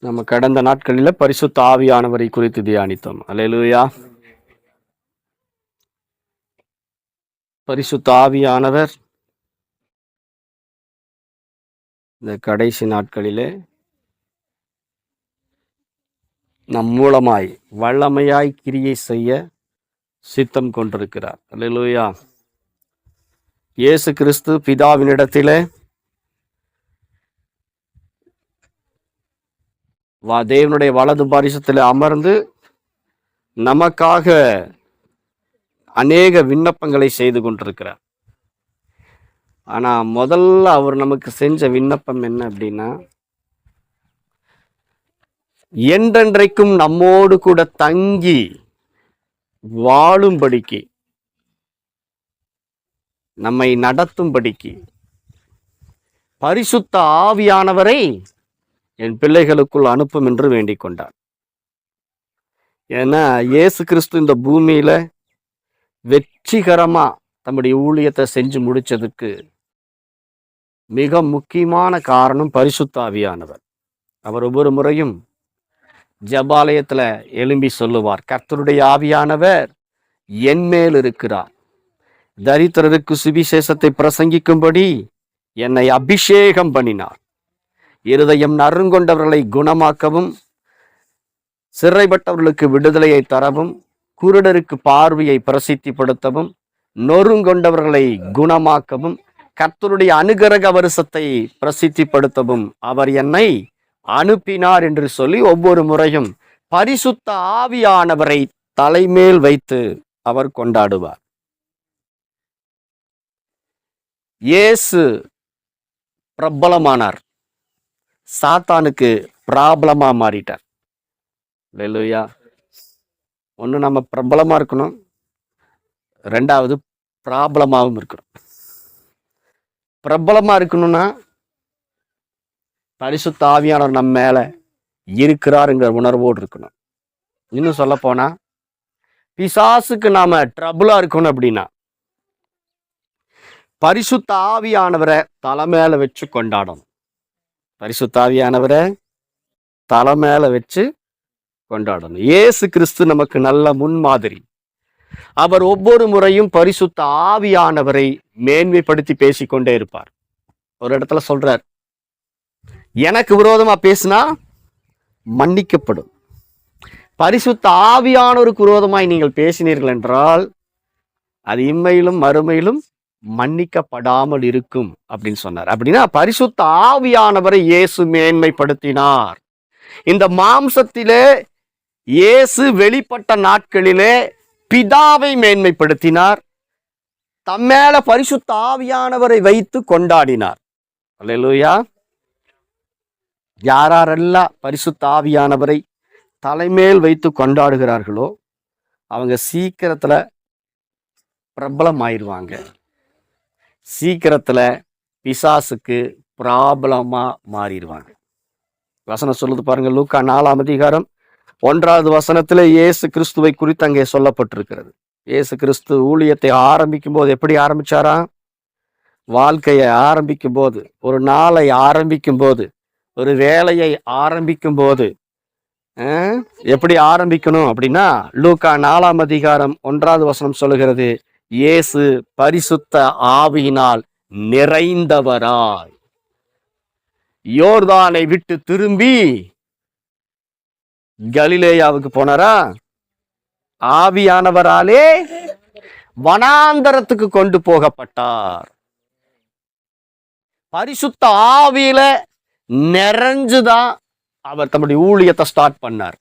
நம்ம கடந்த நாட்களில் பரிசுத்த ஆவியானவரை குறித்து தியானித்தோம். அல்லேலூயா. பரிசுத்த ஆவியானவர் இந்த கடைசி நாட்களிலே நம் மூலமாய் வல்லமையாய் கிரியை செய்ய சித்தம் கொண்டிருக்கிறார். அல்லேலூயா. இயேசு கிறிஸ்து பிதாவினிடத்திலே தேவனுடைய வலது பாரிசத்தில் அமர்ந்து நமக்காக அநேக விண்ணப்பங்களை செய்து கொண்டிருக்கிறார். ஆனா முதல்ல அவர் நமக்கு செஞ்ச விண்ணப்பம் என்ன அப்படின்னா, என்றென்றைக்கும் நம்மோடு கூட தங்கி வாழும்படிக்கு, நம்மை நடத்தும்படிக்கு பரிசுத்த ஆவியானவரை என் பிள்ளைகளுக்குள் அனுப்பும் என்று வேண்டிக் கொண்டார். ஏன்னா இயேசு கிறிஸ்து இந்த பூமியில வெற்றிகரமா தம்முடைய ஊழியத்தை செஞ்சு முடிச்சதுக்கு மிக முக்கியமான காரணம் பரிசுத்த ஆவியானவர். அவர் ஒவ்வொரு முறையும் ஜெபாலயத்துல எழும்பி சொல்லுவார், கர்த்தருடைய ஆவியானவர் என் மேல் இருக்கிறார், தரித்திரருக்கு சுவிசேஷத்தை பிரசங்கிக்கும்படி என்னை அபிஷேகம் பண்ணினார், இருதயம் நறுங்கொண்டவர்களை குணமாக்கவும், சிறைப்பட்டவர்களுக்கு விடுதலையை தரவும், குருடருக்கு பார்வையை பிரசித்திப்படுத்தவும், நொறுங்கொண்டவர்களை குணமாக்கவும், கர்த்தருடைய அனுக்கிரக வருஷத்தை பிரசித்திப்படுத்தவும் அவர் என்னை அனுப்பினார் என்று சொல்லி ஒவ்வொரு முறையும் பரிசுத்த ஆவியானவரை தலைமேல் வைத்து அவர் கொண்டாடுவார். இயேசு பிரபலமானார், சாத்தானுக்கு ப்ராப்ளமா மாறிட்டார். அல்லேலூயா. ஒன்று நம்ம பிரபலமா இருக்கணும், ரெண்டாவது ப்ராப்ளமாகவும் இருக்கணும். பிரபலமா இருக்கணும்னா பரிசுத்த ஆவியானவர் நம்ம மேல இருக்கிறாருங்கிற உணர்வோடு இருக்கணும். இன்னும் சொல்ல போனா பிசாசுக்கு நாம ட்ரபுளா இருக்கணும் அப்படின்னா பரிசுத்த ஆவியானவரை தலை மேல வச்சு கொண்டாடணும். பரிசுத்த ஆவியானவரை தலை மேல வச்சு கொண்டாடணும். இயேசு கிறிஸ்து நமக்கு நல்ல முன்மாதிரி. அவர் ஒவ்வொரு முறையும் பரிசுத்த ஆவியானவரை மேன்மைப்படுத்தி பேசிக்கொண்டே இருப்பார். ஒரு இடத்துல சொல்றார், எனக்கு விரோதமா பேசினா மன்னிக்கப்படும், பரிசுத்த ஆவியானவருக்கு விரோதமாய் நீங்கள் பேசினீர்கள் என்றால் அது இம்மையிலும் மறுமையிலும் மன்னிக்கப்படாமல் இருக்கும் அப்படின்னு சொன்னார். அப்படின்னா பரிசுத்த ஆவியானவரை இயேசு மேன்மைப்படுத்தினார். இந்த மாம்சத்திலே இயேசு வெளிப்பட்ட நாட்களிலே பிதாவை மேன்மைப்படுத்தினார், தம்மேல பரிசுத்த ஆவியானவரை வைத்து கொண்டாடினார். அல்லேலூயா. யாரெல்லாம் பரிசுத்த ஆவியானவரை தலைமேல் வைத்து கொண்டாடுகிறார்களோ அவங்க சீக்கிரத்துல பிரபலம் ஆயிடுவாங்க. சீக்கிரத்துல பிசாசுக்கு ப்ராப்ளமா மாறிடுவாங்க. வசனம் சொல்லுது பாருங்க, லூக்கா 4ஆம் அதிகாரம் 1வது வசனத்துல இயேசு கிறிஸ்துவை குறித்து அங்கே சொல்லப்பட்டிருக்கிறது. இயேசு கிறிஸ்து ஊழியத்தை ஆரம்பிக்கும் போது எப்படி ஆரம்பிச்சாரா? வாழ்க்கையை ஆரம்பிக்கும் போது, ஒரு நாளை ஆரம்பிக்கும் போது, ஒரு வேலையை ஆரம்பிக்கும் போது எப்படி ஆரம்பிக்கணும் அப்படின்னா, லூக்கா 4ஆம் அதிகாரம் 1வது வசனம் சொல்லுகிறது, இயேசு பரிசுத்த ஆவியினால் நிறைந்தவராய் யோர்தானை விட்டு திரும்பி கலிலேயாவுக்கு போனாரா? ஆவியானவராலே வனாந்தரத்துக்கு கொண்டு போகப்பட்டார். பரிசுத்த ஆவியில நிறைஞ்சுதான் அவர் தம்முடைய ஊழியத்தை ஸ்டார்ட் பண்ணார்.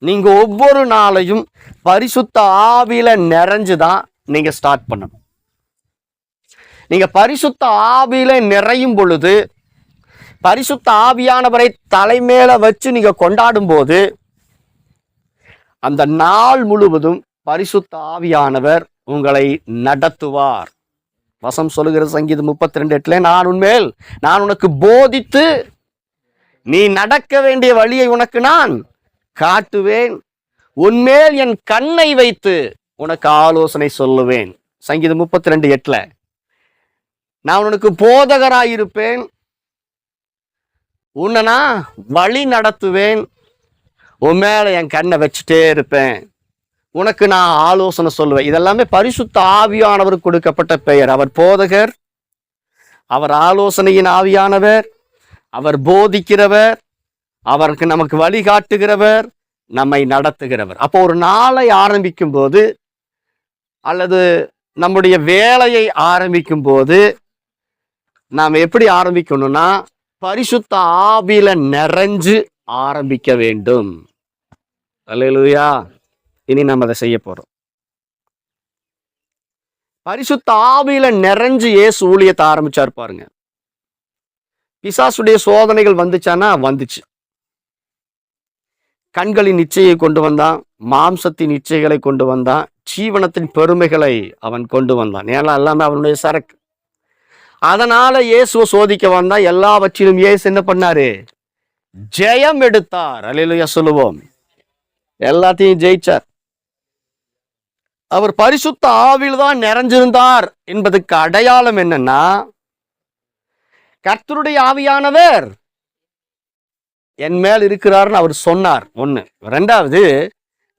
நீங்க ஒவ்வொரு நாளையும் பரிசுத்த ஆவியில நிறைஞ்சுதான் நீங்க ஸ்டார்ட் பண்ணணும். நீங்க பரிசுத்த ஆவியில நிறையும் பொழுது, பரிசுத்த ஆவியானவரை தலைமேல வச்சு நீங்க கொண்டாடும் போது, அந்த நாள் முழுவதும் பரிசுத்த ஆவியானவர் உங்களை நடத்துவார். வசனம் சொல்லுகிற சங்கீதம் 32:8, நான் உனக்கு போதித்து நீ நடக்க வேண்டிய வழியை உனக்கு நான் காட்டுவேன், உன்மேல் என் கண்ணை வைத்து உனக்கு ஆலோசனை சொல்லுவேன். சங்கீதம் 32:8. நான் உனக்கு போதகராயிருப்பேன், உன்னை நான் வழி நடத்துவேன், உன் மேல என் கண்ணை வச்சுட்டே இருப்பேன், உனக்கு நான் ஆலோசனை சொல்லுவேன். இதெல்லாமே பரிசுத்த ஆவியானவருக்கு கொடுக்கப்பட்ட பெயர். அவர் போதகர், அவர் ஆலோசனையின் ஆவியானவர், அவர் போதிக்கிறவர், அவருக்கு நமக்கு வழிகாட்டுகிறவர், நம்மை நடத்துகிறவர். அப்போ ஒரு நாளை ஆரம்பிக்கும் போது அல்லது நம்முடைய வேலையை ஆரம்பிக்கும் போது நாம் எப்படி ஆரம்பிக்கணும்னா பரிசுத்த ஆவியில நிறைஞ்சு ஆரம்பிக்க வேண்டும். அல்லேலூயா. இனி நம்ம அதை செய்ய போறோம். பரிசுத்த ஆவியில நிறைஞ்சு இயேசு ஊழியத்தை ஆரம்பிச்சார் பாருங்க. பிசாசுடைய சோதனைகள் வந்துச்சானா வந்துச்சு. கண்களின் இச்சையை கொண்டு வந்தான், மாம்சத்தின் இச்சைகளை கொண்டு வந்தான், ஜீவனத்தின் பெருமைகளை அவன் கொண்டு வந்தான். ஏன்னா எல்லாமே அவனுடைய சரக்கு. அதனால இயேசுவை சோதிக்க வந்தா எல்லாவற்றிலும் இயேசு என்ன பண்ணாரு? ஜெயம் எடுத்தார். அல்லேலூயா சொல்லுவோம். எல்லாத்தையும் ஜெயிச்சார். அவர் பரிசுத்த ஆவியில் தான் நிறைஞ்சிருந்தார் என்பதுக்கு அடையாளம் என்னன்னா, கர்த்தருடைய ஆவியானவர் என் மேல் இருக்கிறார்னு அவர் சொன்னார். ஒண்ணு. ரெண்டாவது,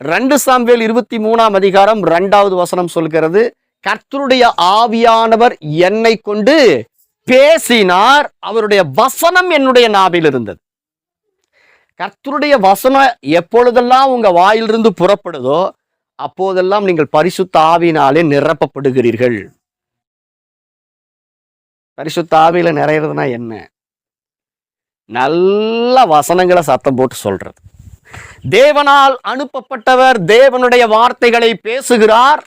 2 சாமுவேல் 23ஆம் அதிகாரம் 2வது வசனம் சொல்கிறது, கர்த்தருடைய ஆவியானவர் என்னை கொண்டு பேசினார், அவருடைய வசனம் என்னுடைய நாவில் இருந்தது. கர்த்தருடைய வசனம் எப்பொழுதெல்லாம் உங்க வாயிலிருந்து புறப்படுதோ அப்போதெல்லாம் நீங்கள் பரிசுத்த ஆவியினாலே நிரப்பப்படுகிறீர்கள். பரிசுத்த ஆவியில நிறையிறதுனா என்ன? நல்ல வசனங்களை சத்தம் போட்டு சொல்றது. தேவனால் அனுப்பப்பட்டவர் தேவனுடைய வார்த்தைகளை பேசுகிறார்.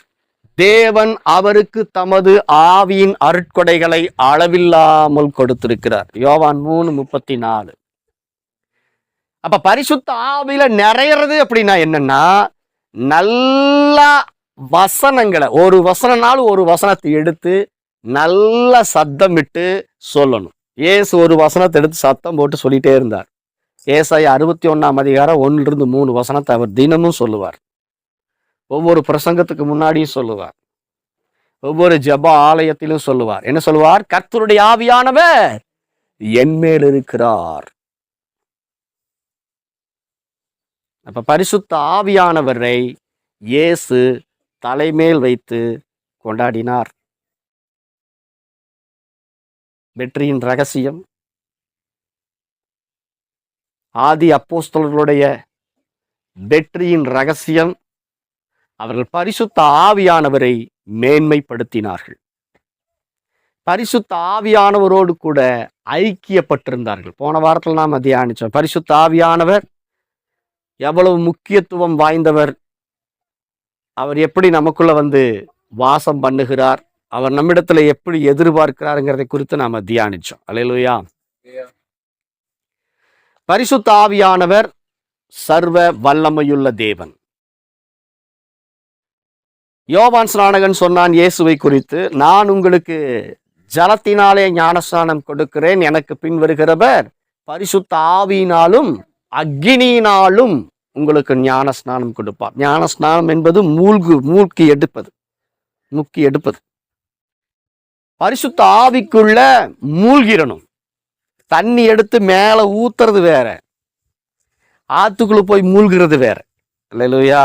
தேவன் அவருக்கு தமது ஆவியின் அருட்கொடைகளை அளவில்லாமல் கொடுத்திருக்கிறார். யோவான் 3:34. அப்ப பரிசுத்த ஆவியில நிறையிறது அப்படின்னா என்னன்னா, நல்ல வசனங்களை ஒரு வசனனாலும் ஒரு வசனத்தை எடுத்து நல்ல சத்தமிட்டு சொல்லணும். இயேசு ஒரு வசனத்தை எடுத்து சத்தம் போட்டு சொல்லிட்டே இருந்தார். ஏசாயா 61ஆம் அதிகாரம் 1-3 வசனத்தை அவர் தினமும் சொல்லுவார். ஒவ்வொரு பிரசங்கத்துக்கு முன்னாடியும் சொல்லுவார். ஒவ்வொரு ஜெப ஆலயத்திலும் சொல்லுவார். என்ன சொல்லுவார்? கர்த்தருடைய ஆவியானவர் என் மேல் இருக்கிறார். அப்ப பரிசுத்த ஆவியானவரை இயேசு தலைமேல் வைத்து கொண்டாடினார். வெற்றியின் ரகசியம், ஆதி அப்போஸ்தலர்களுடைய வெற்றியின் ரகசியம், அவர்கள் பரிசுத்த ஆவியானவரை மேன்மைப்படுத்தினார்கள். பரிசுத்த ஆவியானவரோடு கூட ஐக்கியப்பட்டிருந்தார்கள். போன வாரத்தில் நாம் தியானிச்சோம். பரிசுத்த ஆவியானவர் எவ்வளவு முக்கியத்துவம் வாய்ந்தவர், அவர் எப்படி நமக்குள்ள வந்து வாசம் பண்ணுகிறார், அவர் நம்மிடத்துல எப்படி எதிர்பார்க்கிறாருங்கிறதை குறித்து நாம தியானிச்சோம். அல்லேலூயா. பரிசுத்த ஆவியானவர் சர்வ வல்லமையுள்ள தேவன். யோவான் ஸ்நானகன் சொன்னான் இயேசுவை குறித்து, நான் உங்களுக்கு ஜலத்தினாலே ஞானஸ்நானம் கொடுக்கிறேன், எனக்கு பின் வருகிறவர் பரிசுத்த ஆவியினாலும் அக்கினியினாலும் உங்களுக்கு ஞான ஸ்நானம் கொடுப்பார். ஞான ஸ்நானம் என்பது மூழ்கி எடுப்பது. பரிசுத்த ஆவிக்குள்ள மூழ்கிடணும். தண்ணி எடுத்து மேல ஊத்துறது வேற, ஆத்துக்குள்ள போய் மூழ்கிறது வேற. அல்லேலூயா.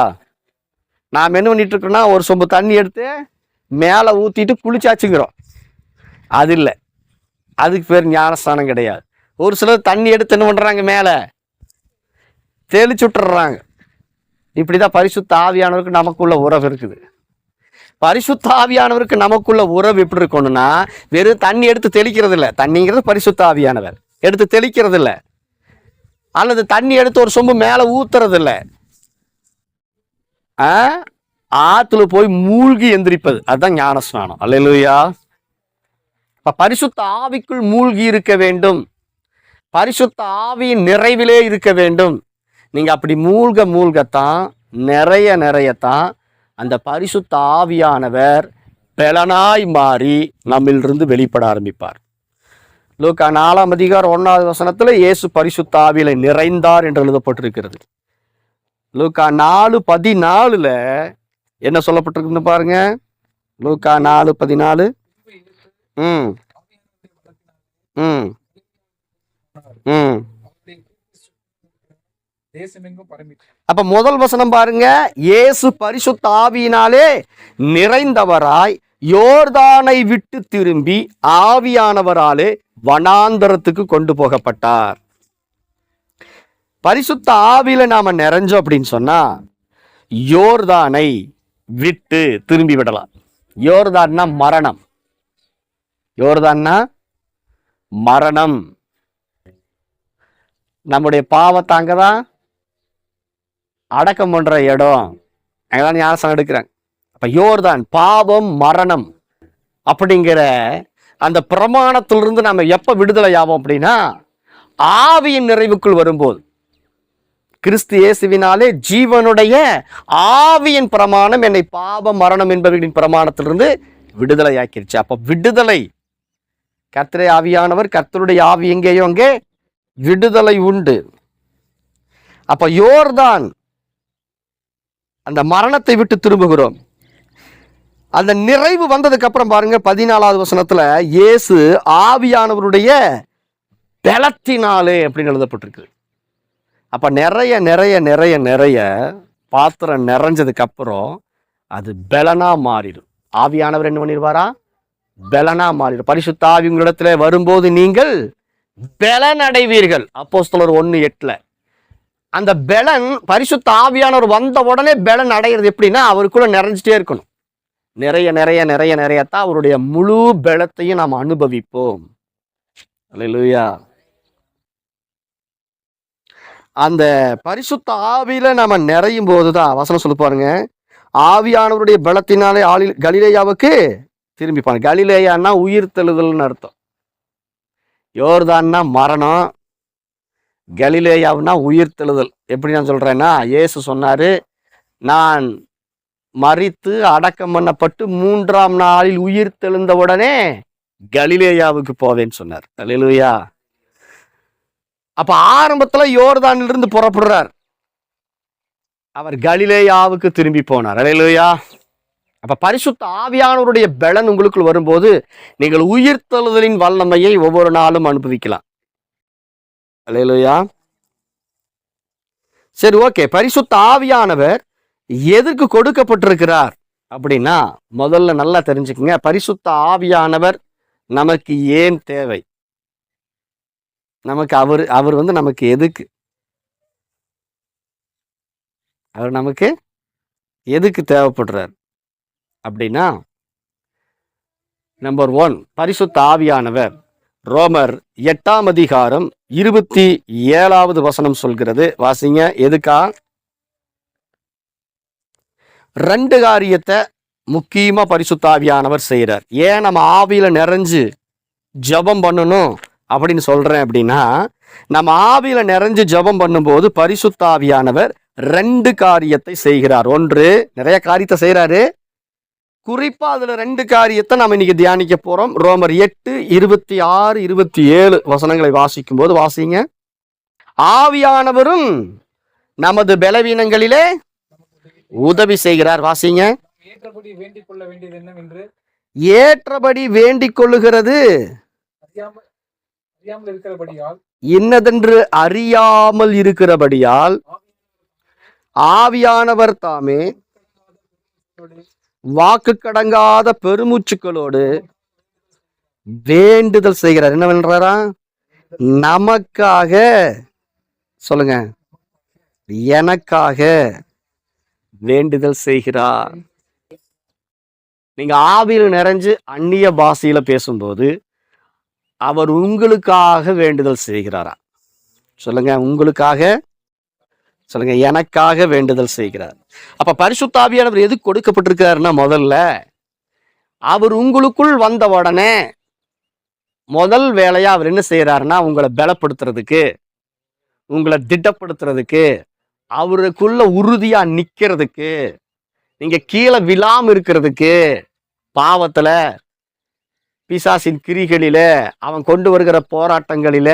நாம் என்ன பண்ணிட்டு இருக்கோம்னா, ஒரு சொம்பு தண்ணி எடுத்து மேல ஊத்திட்டு குளிச்சாச்சுங்கிறோம். அது இல்லை, அதுக்கு பேர் ஞானஸ்தானம் கிடையாது. ஒரு சிலர் தண்ணி எடுத்து என்ன பண்றாங்க, மேல தெளிச்சுட்டுறாங்க. இப்படிதான் பரிசுத்த ஆவியானவருக்கு நமக்குள்ள உறவு இருக்குது. பரிசுத்த ஆவியானவருக்கு நமக்குள்ள உறவு எப்படி இருக்கணும்னா, வெறும் தண்ணி எடுத்து தெளிக்கிறது இல்லை. தண்ணிங்கிறது பரிசுத்த ஆவியானவர் எடுத்து தெளிக்கிறது இல்லை, அல்லது தண்ணி எடுத்து ஒரு சொம்பு மேல ஊத்துறது இல்லை. ஆத்துல போய் மூழ்கி எந்திரிப்பது, அதுதான் ஞானஸ்நானம். அல்லேலூயா. பரிசுத்த ஆவிக்குள் மூழ்கி இருக்க வேண்டும், பரிசுத்த ஆவியின் நிறைவிலே இருக்க வேண்டும். நீங்க அப்படி மூழ்கத்தான் நிறையத்தான் அந்த பரிசுத்த ஆவியானவர் பெலனாய் மாறி நம்மிலிருந்து வெளிப்பட ஆரம்பிப்பார். லூக்கா 4ஆம் அதிகாரம் 1வது வசனத்துல இயேசு பரிசுத்த ஆவியில நிறைந்தார் என்று எழுதப்பட்டிருக்கிறது. லூக்கா 4:14 என்ன சொல்லப்பட்டிருக்குன்னு பாருங்க. லூக்கா 4:14. தேசமெங்கும் பரம்பி. அப்ப முதல் வசனம் பாருங்க, இயேசு பரிசுத்த ஆவியினாலே நிறைந்தவராய் யோர்தானை விட்டு திரும்பி ஆவியானவராலே வனாந்தரத்துக்கு கொண்டு போகப்பட்டார். பரிசுத்த ஆவியில நாம நிறைஞ்சோம் அப்படின்னு சொன்னா யோர்தானை விட்டு திரும்பி விடலாம். யோர்தான்னா மரணம். யோர்தான்னா மரணம். நம்முடைய பாவத்தை அங்கதான் அடக்கம் பண்ற இடம், அங்கதான் ஞானஸ்நானம் எடுக்கிறாங்க. அப்ப யோர்தான் பாவம் மரணம் அப்படிங்கிற அந்த பிரமாணத்திலிருந்து நம்ம எப்ப விடுதலை ஆவோம் அப்படின்னா ஆவியின் நிறைவுக்குள் வரும்போது. கிறிஸ்து இயேசுவினாலே ஜீவனுடைய ஆவியின் பிரமாணம் என்னை பாவம் மரணம் என்பவர்களின் பிரமாணத்திலிருந்து விடுதலை ஆக்கிருச்சு. அப்ப விடுதலை, கர்த்தரே ஆவியானவர், கர்த்தருடைய ஆவி எங்கேயோ அங்கே விடுதலை உண்டு. அப்ப யோர்தான் அந்த மரணத்தை விட்டு திரும்புகிறோம். அந்த நிறைவு வந்ததுக்கு அப்புறம் பாருங்க 14வது வசனத்துல இயேசு ஆவியானவருடைய பலத்தினாலே அப்படின்னு எழுதப்பட்டிருக்கு. அப்ப நிறைய நிறைய நிறைய நிறைய பாத்திரம் நிறைஞ்சதுக்கு அப்புறம் அது பலனா மாறிடும். ஆவியானவர் என்ன பண்ணிடுவாரா? பலனா மாறிடும். பரிசுத்த ஆவி உங்களிடத்துல வரும்போது நீங்கள் பலன் அடைவீர்கள். அப்போஸ்தலர் 1:8. அந்த பலன், பரிசுத்த ஆவியானவர் வந்த உடனே பலன் அடைகிறது எப்படின்னா அவருக்குள்ள நிறைஞ்சிட்டே இருக்கணும். நிறைய நிறைய நிறைய நிறையத்தான் அவருடைய முழு பலத்தையும் நாம் அனுபவிப்போம். அல்லேலூயா. அந்த பரிசுத்த ஆவியில நம்ம நிறையும் போதுதான் வசனம் சொல்லி பாருங்க, ஆவியானவருடைய பலத்தினாலே கலிலேயாவுக்கு திரும்பிப்பாங்க. கலிலேயான்னா உயிர் தெழுதல்னு அர்த்தம். யோர்தான்னா மரணம், கலிலேயாவுன்னா உயிர் தெழுதல். எப்படி நான் சொல்றேன்னா, இயேசு சொன்னாரு, நான் மரித்து அடக்கம் பண்ணப்பட்டு 3ஆம் நாளில் உயிர் தெழுந்த உடனே கலிலேயாவுக்கு போவேன்னு சொன்னார். அல்லேலூயா. அப்ப ஆரம்பத்துல யோர்தானிலிருந்து புறப்படுறார், அவர் கலிலேயாவுக்கு திரும்பி போனார். அல்லேலூயா. அப்ப பரிசுத்த ஆவியானவருடைய பலன் உங்களுக்குள் வரும்போது நீங்கள் உயிர்த்தெழுதலின் வல்லமையை ஒவ்வொரு நாளும் அனுபவிக்கலாம். அல்லேலூயா. சரி, ஓகே. பரிசுத்த ஆவியானவர் எதற்கு கொடுக்கப்பட்டிருக்கிறார் அப்படின்னா முதல்ல நல்லா தெரிஞ்சுக்கங்க, பரிசுத்த ஆவியானவர் நமக்கு ஏன் தேவை? நமக்கு அவர் நமக்கு எதுக்கு? அவர் நமக்கு எதுக்கு தேவைப்படுறார் அப்படின்னா, நம்பர் 1, பரிசுத்த ஆவியானவர் ரோமர் 8ஆம் அதிகாரம் 27வது வசனம் சொல்கிறது. வாசிங்க. எதுக்கா? 2 காரியத்தை முக்கியமா பரிசுத்த ஆவியானவர் செய்யறார். ஏன் நம்ம ஆவியில நிறைஞ்சு ஜெபம் பண்ணணும் அப்படின்னு சொல்றேன் அப்படின்னா, நம்ம ஆவியில நிறைஞ்சு ஜெபம் பண்ணும்போது பரிசுத்த ஆவியானவர் 2 காரியத்தை செய்கிறார். 1, நிறைய காரியத்தை செய்யறாரு, குறிப்பா அதுல 2 காரியத்தை நம்ம இன்னைக்கு தியானிக்க போறோம். ரோமர் 8:26, 27 வசனங்களை வாசிக்கும் போது வாசிங்க. ஆவியானவரும் நமது பலவீனங்களிலே உதவி செய்கிறார். வாசிங்க. ஏற்றபடி வேண்டிக் கொள்ள வேண்டியது என்னவென்று, ஏற்றபடி வேண்டிக் கொள்ளுகிறது அறியாமல் இருக்கிறபடியால், இன்னதென்று அறியாமல் இருக்கிறபடியால் ஆவியானவர் தாமே வாக்கு கடங்காத பெருமூச்சுக்களோடு வேண்டுதல் செய்கிறார். என்ன பண்றாரா? நமக்காக. சொல்லுங்க. எனக்காக வேண்டுதல் செய்கிறார். நீங்க ஆவியில் நிறைஞ்சு அந்நிய பாஷையில பேசும்போது அவர் உங்களுக்காக வேண்டுதல் செய்கிறாரா? சொல்லுங்க. உங்களுக்காக. சொல்லுங்க. எனக்காக வேண்டுதல் செய்கிறார். அப்ப பரிசுத்த ஆவியானவர் எதுக்கு கொடுக்கப்பட்டிருக்கிறாருன்னா, முதல்ல அவர் உங்களுக்குள் வந்த உடனே முதல் வேலையா அவர் என்ன செய்யறாருன்னா, உங்களை பலப்படுத்துறதுக்கு, உங்களை திடப்படுத்துறதுக்கு, அவருக்குள்ள உறுதியா நிக்கிறதுக்கு, நீங்க கீழே விழாம இருக்கிறதுக்கு, பாவத்துல பிசாசின் கிரிகளில அவன் கொண்டு வருகிற போராட்டங்களில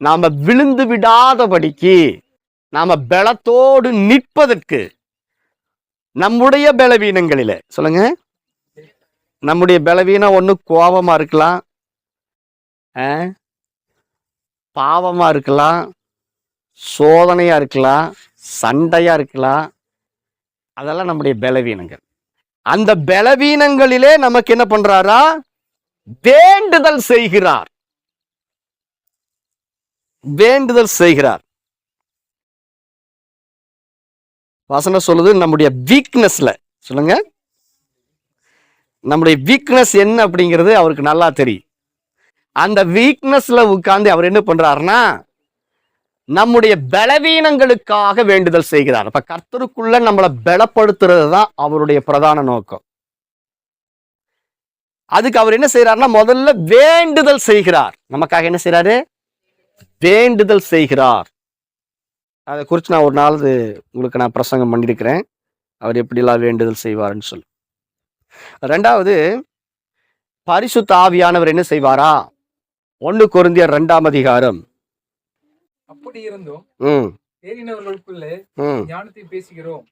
நாம விழுந்து விடாதபடிக்கு, நாம பலத்தோடு நிற்பதற்கு, நம்முடைய பலவீனங்களில. சொல்லுங்க. நம்முடைய பலவீனம் ஒண்ணு கோபமா இருக்கலாம், பாவமா இருக்கலாம், சோதனையா இருக்கலாம், சண்டையா இருக்கலாம், அதெல்லாம் நம்முடைய பலவீனங்கள். அந்த பலவீனங்களிலே நமக்கு என்ன பண்றாரா? வேண்டுதல் செய்கிறார். வேண்டுதல் செய்கிறார். வசனம் சொல்லுது நம்முடைய வீக்னஸ்ல, சொல்லுங்க, நம்முடைய வீக்னஸ் என்ன அப்படிங்கிறது அவருக்கு நல்லா தெரியும். அந்த வீக்னஸ்ல உட்கார்ந்து அவர் என்ன பண்றாருன்னா நம்முடைய பலவீனங்களுக்காக வேண்டுதல் செய்கிறார். அப்ப கர்த்தருக்குள்ள நம்மளை பலப்படுத்துறது தான் அவருடைய பிரதான நோக்கம். அதுக்கு அவர் என்ன செய்யறாருன்னா முதல்ல வேண்டுதல் செய்கிறார். நமக்காக என்ன செய்யறாரு? வேண்டுதல் செய்கிறார். அதை குறித்து நான் ஒரு நாள் உங்களுக்கு நான் பிரசங்கம் பண்ணியிருக்கிறேன், அவர் எப்படிலாம் வேண்டுதல் செய்வார்னு சொல்லி. ரெண்டாவது, பரிசுத்த ஆவியானவர் என்ன செய்வாரா? 1 கொரிந்தியர் 2ஆம் அதிகாரம். அப்படி இருந்தும் தேறினவர்களுக்குள்ளே ஞானத்தை பேசுகிறோம்,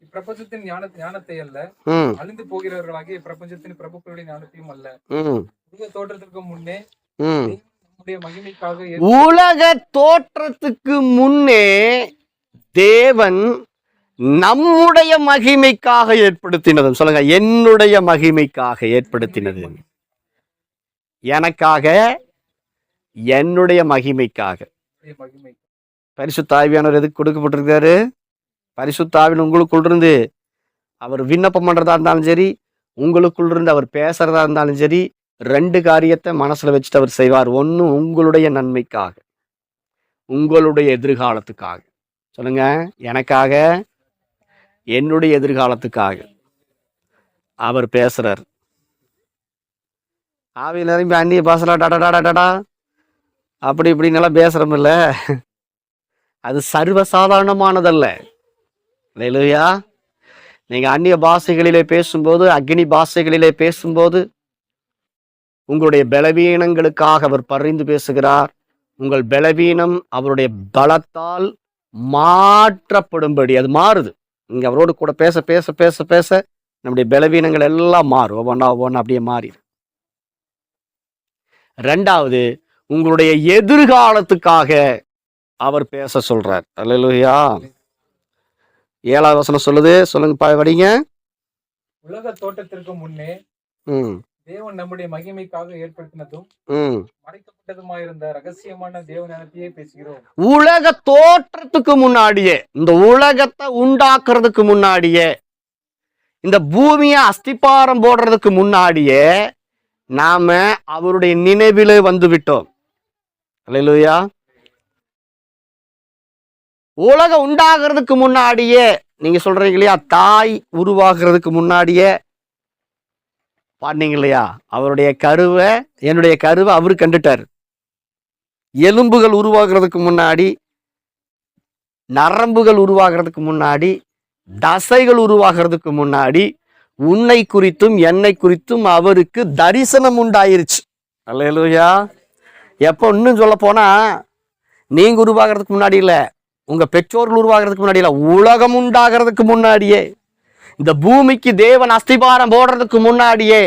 இப்பிரபஞ்சத்தின் ஞானத்தை அல்ல, அழிந்து போகிறவர்களாகிய பிரபஞ்சத்தின் பிரபுக்களுடைய ஞானத்தையும் அல்ல, உலக தோற்றத்திற்கு முன்னே நம்முடைய மகிமைக்காக உலக தோற்றத்துக்கு முன்னே தேவன் நம்முடைய மகிமைக்காக ஏற்படுத்தினது. சொல்லுங்க, என்னுடைய மகிமைக்காக ஏற்படுத்தினது. எனக்காக, என்னுடைய மகிமைக்காக. பரிசுத்த ஆவியானவர் எதுக்கு கொடுக்கப்பட்டிருக்காரு? பரிசுத்த ஆவியானவர் உங்களுக்குள் இருந்து அவர் விண்ணப்பம் பண்றதா இருந்தாலும் சரி, உங்களுக்குள் இருந்து அவர் பேசுறதா இருந்தாலும் சரி, 2 காரியத்தை மனசுல வச்சுட்டு அவர் செய்வார். ஒண்ணு உங்களுடைய நன்மைக்காக, உங்களுடைய எதிர்காலத்துக்காக. சொல்லுங்க, எனக்காக, என்னுடைய எதிர்காலத்துக்காக அவர் பேசுறார். ஆவியில் நிரம்பி அந்நிய பாசலா டடா அப்படி இப்படின்னு எல்லாம் பேசுறோம்ல, அது சர்வசாதாரணமானதல்ல. இல்லையா? நீங்க அந்நிய பாஷைகளிலே பேசும்போது, அக்னி பாஷைகளிலே பேசும்போது உங்களுடைய பலவீனங்களுக்காக அவர் பரிந்து பேசுகிறார். உங்கள் பலவீனம் அவருடைய பலத்தால் மாற்றப்படும்படி அது மாறுது. நீங்க அவரோடு கூட பேச பேச பேச பேச நம்முடைய பலவீனங்கள் எல்லாம் மாறும், ஒவ்வொன்னா அப்படியே மாறி. ரெண்டாவது, உங்களுடைய எதிர்காலத்துக்காக அவர் பேச சொல்றார். அல்லேலூயா. 7ஆவது வசனம் சொல்லுது, சொல்லுங்க படிங்க. உலக தோற்றத்திற்கு முன்னே தேவன் நம்முடைய மகிமைக்காக ஏற்படுத்தினதும் மறைக்கப்பட்டதுமாயிருந்த ரகசியமான தேவஞானத்தையே பேசுகிறோம். உலக தோற்றத்துக்கு முன்னாடியே, இந்த உலகத்தை உண்டாக்குறதுக்கு முன்னாடியே, இந்த பூமியை அஸ்திபாரம் போடுறதுக்கு முன்னாடியே நாம அவருடைய நினைவிலே வந்து விட்டோம். அல்லேலூயா. உலகம் உண்டாகிறதுக்கு முன்னாடியே, நீங்க சொல்றீங்க இல்லையா, தாய் உருவாகிறதுக்கு முன்னாடியே பாத்தீங்க இல்லையா, அவருடைய கருவை, என்னுடைய கருவை அவரு கண்டுட்டார். எலும்புகள் உருவாகிறதுக்கு முன்னாடி, நரம்புகள் உருவாகிறதுக்கு முன்னாடி, தசைகள் உருவாகிறதுக்கு முன்னாடி உன்னை குறித்தும் என்னை குறித்தும் அவருக்கு தரிசனம் உண்டாயிருச்சு. அல்லேலூயா. எப்போ இன்னும் சொல்ல போனா, நீங்க உருவாகிறதுக்கு முன்னாடி இல்ல, உங்க பெற்றோர்கள் உருவாகிறதுக்கு முன்னாடி இல்ல, உலகம் உண்டாகிறதுக்கு முன்னாடியே, இந்த பூமிக்கு தேவன் அஸ்திபாரம் போடுறதுக்கு முன்னாடியே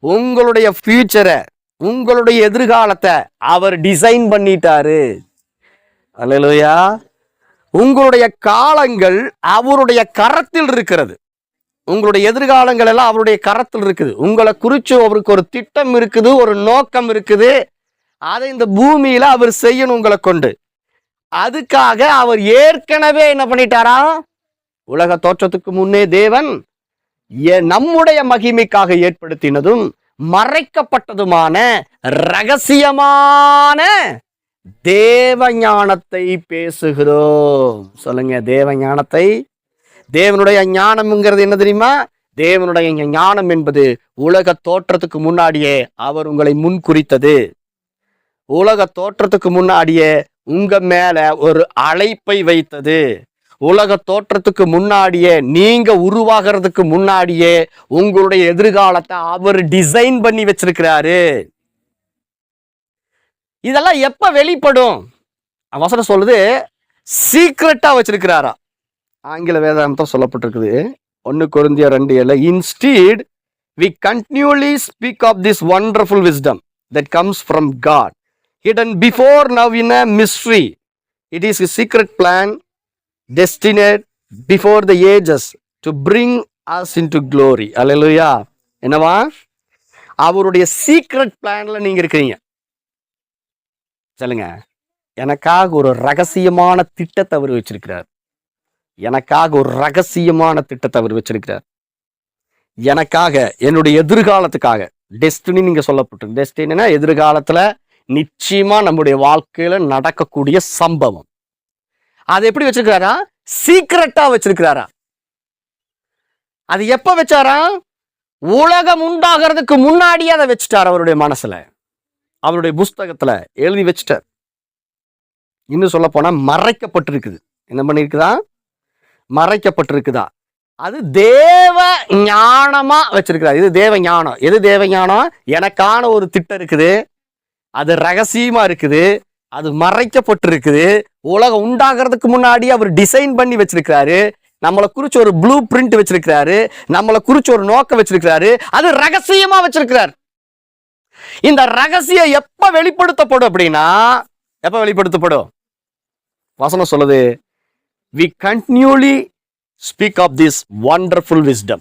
உங்களுடைய ஃபியூச்சரை, உங்களுடைய எதிர்காலத்தை அவர் டிசைன் பண்ணிட்டாரு. அல்லேலூயா. உங்களுடைய காலங்கள் அவருடைய கரத்தில் இருக்கிறது. உங்களுடைய எதிர்காலங்கள் எல்லாம் அவருடைய கரத்தில் இருக்குது. உங்களை குறித்து அவருக்கு ஒரு திட்டம் இருக்குது, ஒரு நோக்கம் இருக்குது. அதை இந்த பூமியில அவர் செய்யணும் உங்களை கொண்டு. அதுக்காக அவர் ஏற்கனவே என்ன பண்ணிட்டாரா? உலக தோற்றத்துக்கு முன்னே தேவன் நம்முடைய மகிமைக்காக ஏற்படுத்தினதும் மறைக்கப்பட்டதுமான ரகசியமான தேவ ஞானத்தை பேசுகிறோம். சொல்லுங்க, தேவ ஞானத்தை. தேவனுடைய ஞானம்ங்கிறது என்ன தெரியுமா? தேவனுடைய ஞானம் என்பது உலக தோற்றத்துக்கு முன்னாடியே அவர் உங்களை முன்குறித்தது. உலக தோற்றத்துக்கு முன்னாடியே உங்க மேல ஒரு அழைப்பை வைத்தது. உலக தோற்றத்துக்கு முன்னாடியே, நீங்க உருவாகிறதுக்கு முன்னாடியே உங்களுடைய எதிர்காலத்தை அவர் டிசைன் பண்ணி வச்சிருக்கிறாரு. இதெல்லாம் எப்ப வெளிப்படும்? வசனம் சொல்லுது, சீக்ரெட்டா வச்சிருக்கிறாரா. ஆங்கில வேதாந்தம் சொல்லப்பட்டிருக்குது 1 கொரிந்தியர் 2:7. Instead, we continually speak of this wonderful wisdom that comes from God, hidden before now in a mystery, it is secret plan destined before the ages to bring us into glory. Hallelujah. என்னவா? அவருடைய secret பிளான்ல நீங்க இருக்கிறீங்க. சொல்லுங்க. எனக்காக ஒரு ரகசியமான திட்டத்தை அவர் வச்சிருக்கிறார். எனக்காக ஒரு ரகசியமான திட்டத்தை அவர் வச்சிருக்கிறார். எனக்காக, என்னுடைய எதிர்காலத்துக்காக. டெஸ்டினி நீங்க சொல்லப்பட்டிருக்கு. டெஸ்டினா எதிர்காலத்துல நிச்சயமா நம்முடைய வாழ்க்கையில நடக்கக்கூடிய சம்பவம். அது எப்படி வச்சிருக்கிறாரா? சீக்ரெட்டா வச்சிருக்கிறாரா? அது எப்ப வச்சாரா? உலகம் உண்டாகிறதுக்கு முன்னாடியே அதை வச்சுட்டார். அவருடைய மனசுல, அவருடைய புஸ்தகத்துல எழுதி வச்சுட்டார். இன்னும் சொல்ல போனா மறைக்கப்பட்டிருக்குது. என்ன பண்ணிருக்குதா? மறைக்கப்பட்டிருக்குதா? அது தேவ ஞானமா வச்சிருக்கிறார். இது தேவ ஞானம். எது தேவ ஞானம்? எனக்கான ஒரு திட்டம் இருக்குது, அது ரகசியமா இருக்குது, அது மறைக்கப்பட்டிருக்குது. உலகம் உண்டாகிறதுக்கு முன்னாடி அவர் டிசைன் பண்ணி வச்சிருக்கிறாரு. நம்மளை குறிச்சு ஒரு ப்ளூ பிரிண்ட் வச்சிருக்கிறாரு. நம்மளை குறிச்சு ஒரு நோக்கம் வச்சிருக்கிறாரு. அது ரகசியமா வச்சிருக்கிறார். இந்த ரகசியம் எப்ப வெளிப்படுத்தப்படும் அப்படின்னா, எப்ப வெளிப்படுத்தப்படும்? வசனம் சொல்லுது, we continually speak of this wonderful wisdom.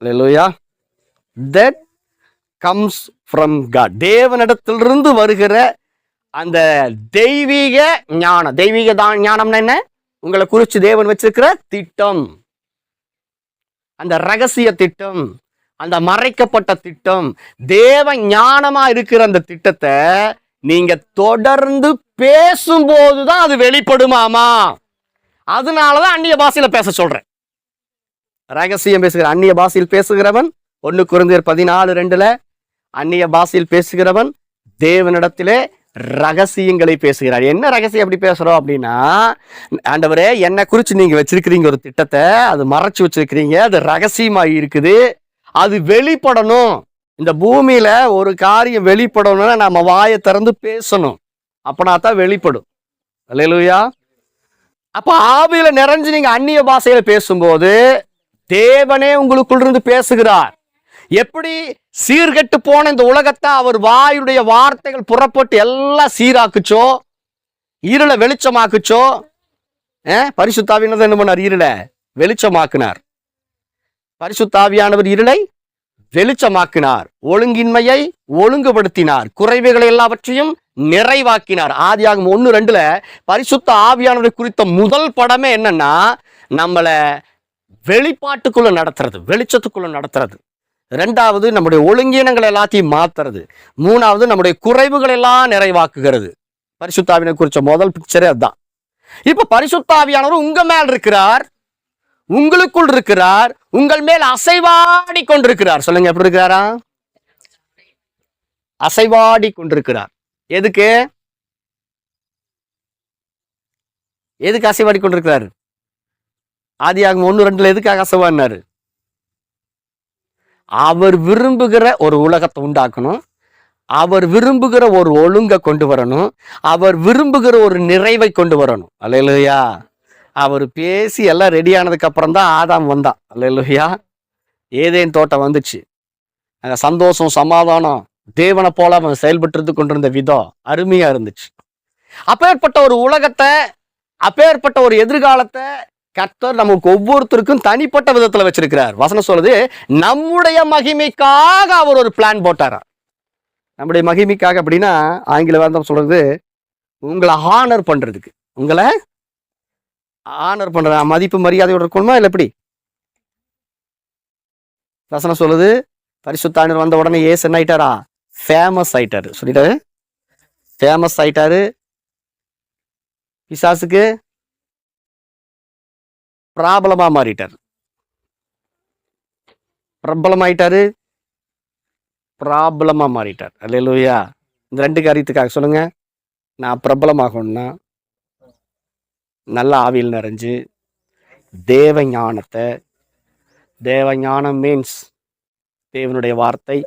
Hallelujah. That comes from God. தேவனிடத்திலிருந்து வருகிற அந்த தெய்வீக ஞானம். தெய்வீக ஞானம்னா என்ன? உங்களை குறித்து தேவன் வச்சிருக்கிற திட்டம், அந்த ரகசிய திட்டம், அந்த மறைக்கப்பட்ட திட்டம், தேவ ஞானமா இருக்கிற அந்த திட்டத்தை நீங்க தொடர்ந்து பேசும்போதுதான் அது வெளிப்படுமாமா. அதனாலதான் அந்நிய பாஷையில பேச சொல்றேன். ரகசியம் பேசுகிற அந்நிய பாஷையில் பேசுகிறவன் 1 கொரிந்தியர் 14:2 அந்நிய பாஷையில் பேசுகிறவன் தேவனிடத்திலே ரகசியங்களை பேசுகிறார். என்ன ரகசியம் எப்படி பேசுறோம் அப்படின்னா, ஆண்டவரே என்னை குறிச்சு நீங்க வச்சிருக்கிறீங்க ஒரு திட்டத்தை, அது மறைச்சு வச்சிருக்கிறீங்க, அது ரகசியமா இருக்குது, அது வெளிப்படணும். இந்த பூமியில ஒரு காரியம் வெளிப்படணும்னா நம்ம வாயை திறந்து பேசணும். அப்பனா தான் வெளிப்படும். அல்லேலூயா. அப்ப ஆவியில நிறைஞ்சு நீங்க அந்நிய பாஷையில பேசும்போது தேவனே உங்களுக்குள் இருந்து பேசுகிறார். எப்படி சீர்கெட்டு போன இந்த உலகத்தை அவர் வாயுடைய வார்த்தைகள் புறப்பட்டு எல்லாம் சீராக்குச்சோ, இருளை வெளிச்சமாக்குச்சோ, பரிசுத்த ஆவியானவர் என்ன பண்ணார்? இருளை வெளிச்சமாக்கினார். பரிசுத்த ஆவியானவர் இருளை வெளிச்சமாக்கினார், ஒழுங்கின்மையை ஒழுங்குபடுத்தினார், குறைவுகளை எல்லாவற்றையும் நிறைவாக்கினார். ஆதியாகமம் 1:2 பரிசுத்த ஆவியானவரை குறித்த முதல் படமே என்னன்னா, நம்மளை வெளிப்பாட்டுக்குள்ள நடத்துறது, வெளிச்சத்துக்குள்ள நடத்துறது. 2வது நம்முடைய ஒழுங்கீனங்கள் எல்லாத்தையும் மாத்துறது. 3வது நம்முடைய குறைவுகள் எல்லாம் நிறைவாக்குகிறது. பரிசுத்த ஆவியானவரை குறித்த முதல் பிக்சரே அதுதான். இப்ப பரிசுத்த ஆவியானவர் உங்க மேல் இருக்கிறார், உங்களுக்குள் இருக்கிறார், உங்கள் மேல் அசைவாடி கொண்டிருக்கிறார். சொல்லுங்க, எப்படி இருக்கிறாரா? அசைவாடி கொண்டிருக்கிறார். எதுக்கு? எதுக்கு அசைவாடி கொண்டிருக்கிறார்? ஆதியாகமம் 1:2 எதுக்காக அசைவாடினாரு? அவர் விரும்புகிற ஒரு உலகத்தை உண்டாக்கணும், அவர் விரும்புகிற ஒரு ஒழுங்கை கொண்டு வரணும், அவர் விரும்புகிற ஒரு நிறைவை கொண்டு வரணும். அல்லேலூயா. அவர் பேசி எல்லாம் ரெடி ஆனதுக்கு அப்புறம் தான் ஆதாம் வந்தான். அல்லேலூயா. ஏதேன் தோட்டம் வந்துச்சு. அங்க சந்தோஷம், சமாதானம், தேவனை போல அவன் செயல்பட்டு கொண்டிருந்த விதம் அருமையா இருந்துச்சு. அப்பேற்பட்ட ஒரு உலகத்தை, அப்பேற்பட்ட ஒரு எதிர்காலத்தை கர்த்தர் நமக்கு ஒவ்வொருத்தருக்கும் தனிப்பட்ட விதத்துல வச்சிருக்கிறார். வசனம் சொல்லுது, நம்முடைய மகிமைக்காக அவர் ஒரு பிளான் போட்டாரா. நம்முடைய மகிமைக்காக அப்படின்னா ஆங்கில வேதம் சொல்றது, உங்களை ஹானர் பண்றதுக்கு, உங்களை ஆனர் பண்ற மதிப்பு மரியாதையோட இருக்கணுமா இல்லை எப்படி? வசனம் சொல்லுது, பரிசுத்த ஆவியானவர் வந்த உடனே ஏசு என்ன ஆயிட்டாரா? ஃபேமஸ் ஆயிட்டாரு. சொல்லிட்டாரு, ஃபேமஸ் ஆயிட்டாரு. பிசாசுக்கு பிராபலமா மாறிட்டார். பிரபலமாயிட்டாரு, பிராபலமா மாறிட்டார். அல்லேலூயா. இந்த 2 காரியத்துக்காக சொல்லுங்க, நான் பிரபலமாகணும்னா நல்ல ஆவியில் நிறைஞ்சு தேவ ஞானத்தை, தேவ ஞானம் மீன்ஸ் தேவனுடைய வார்த்தை,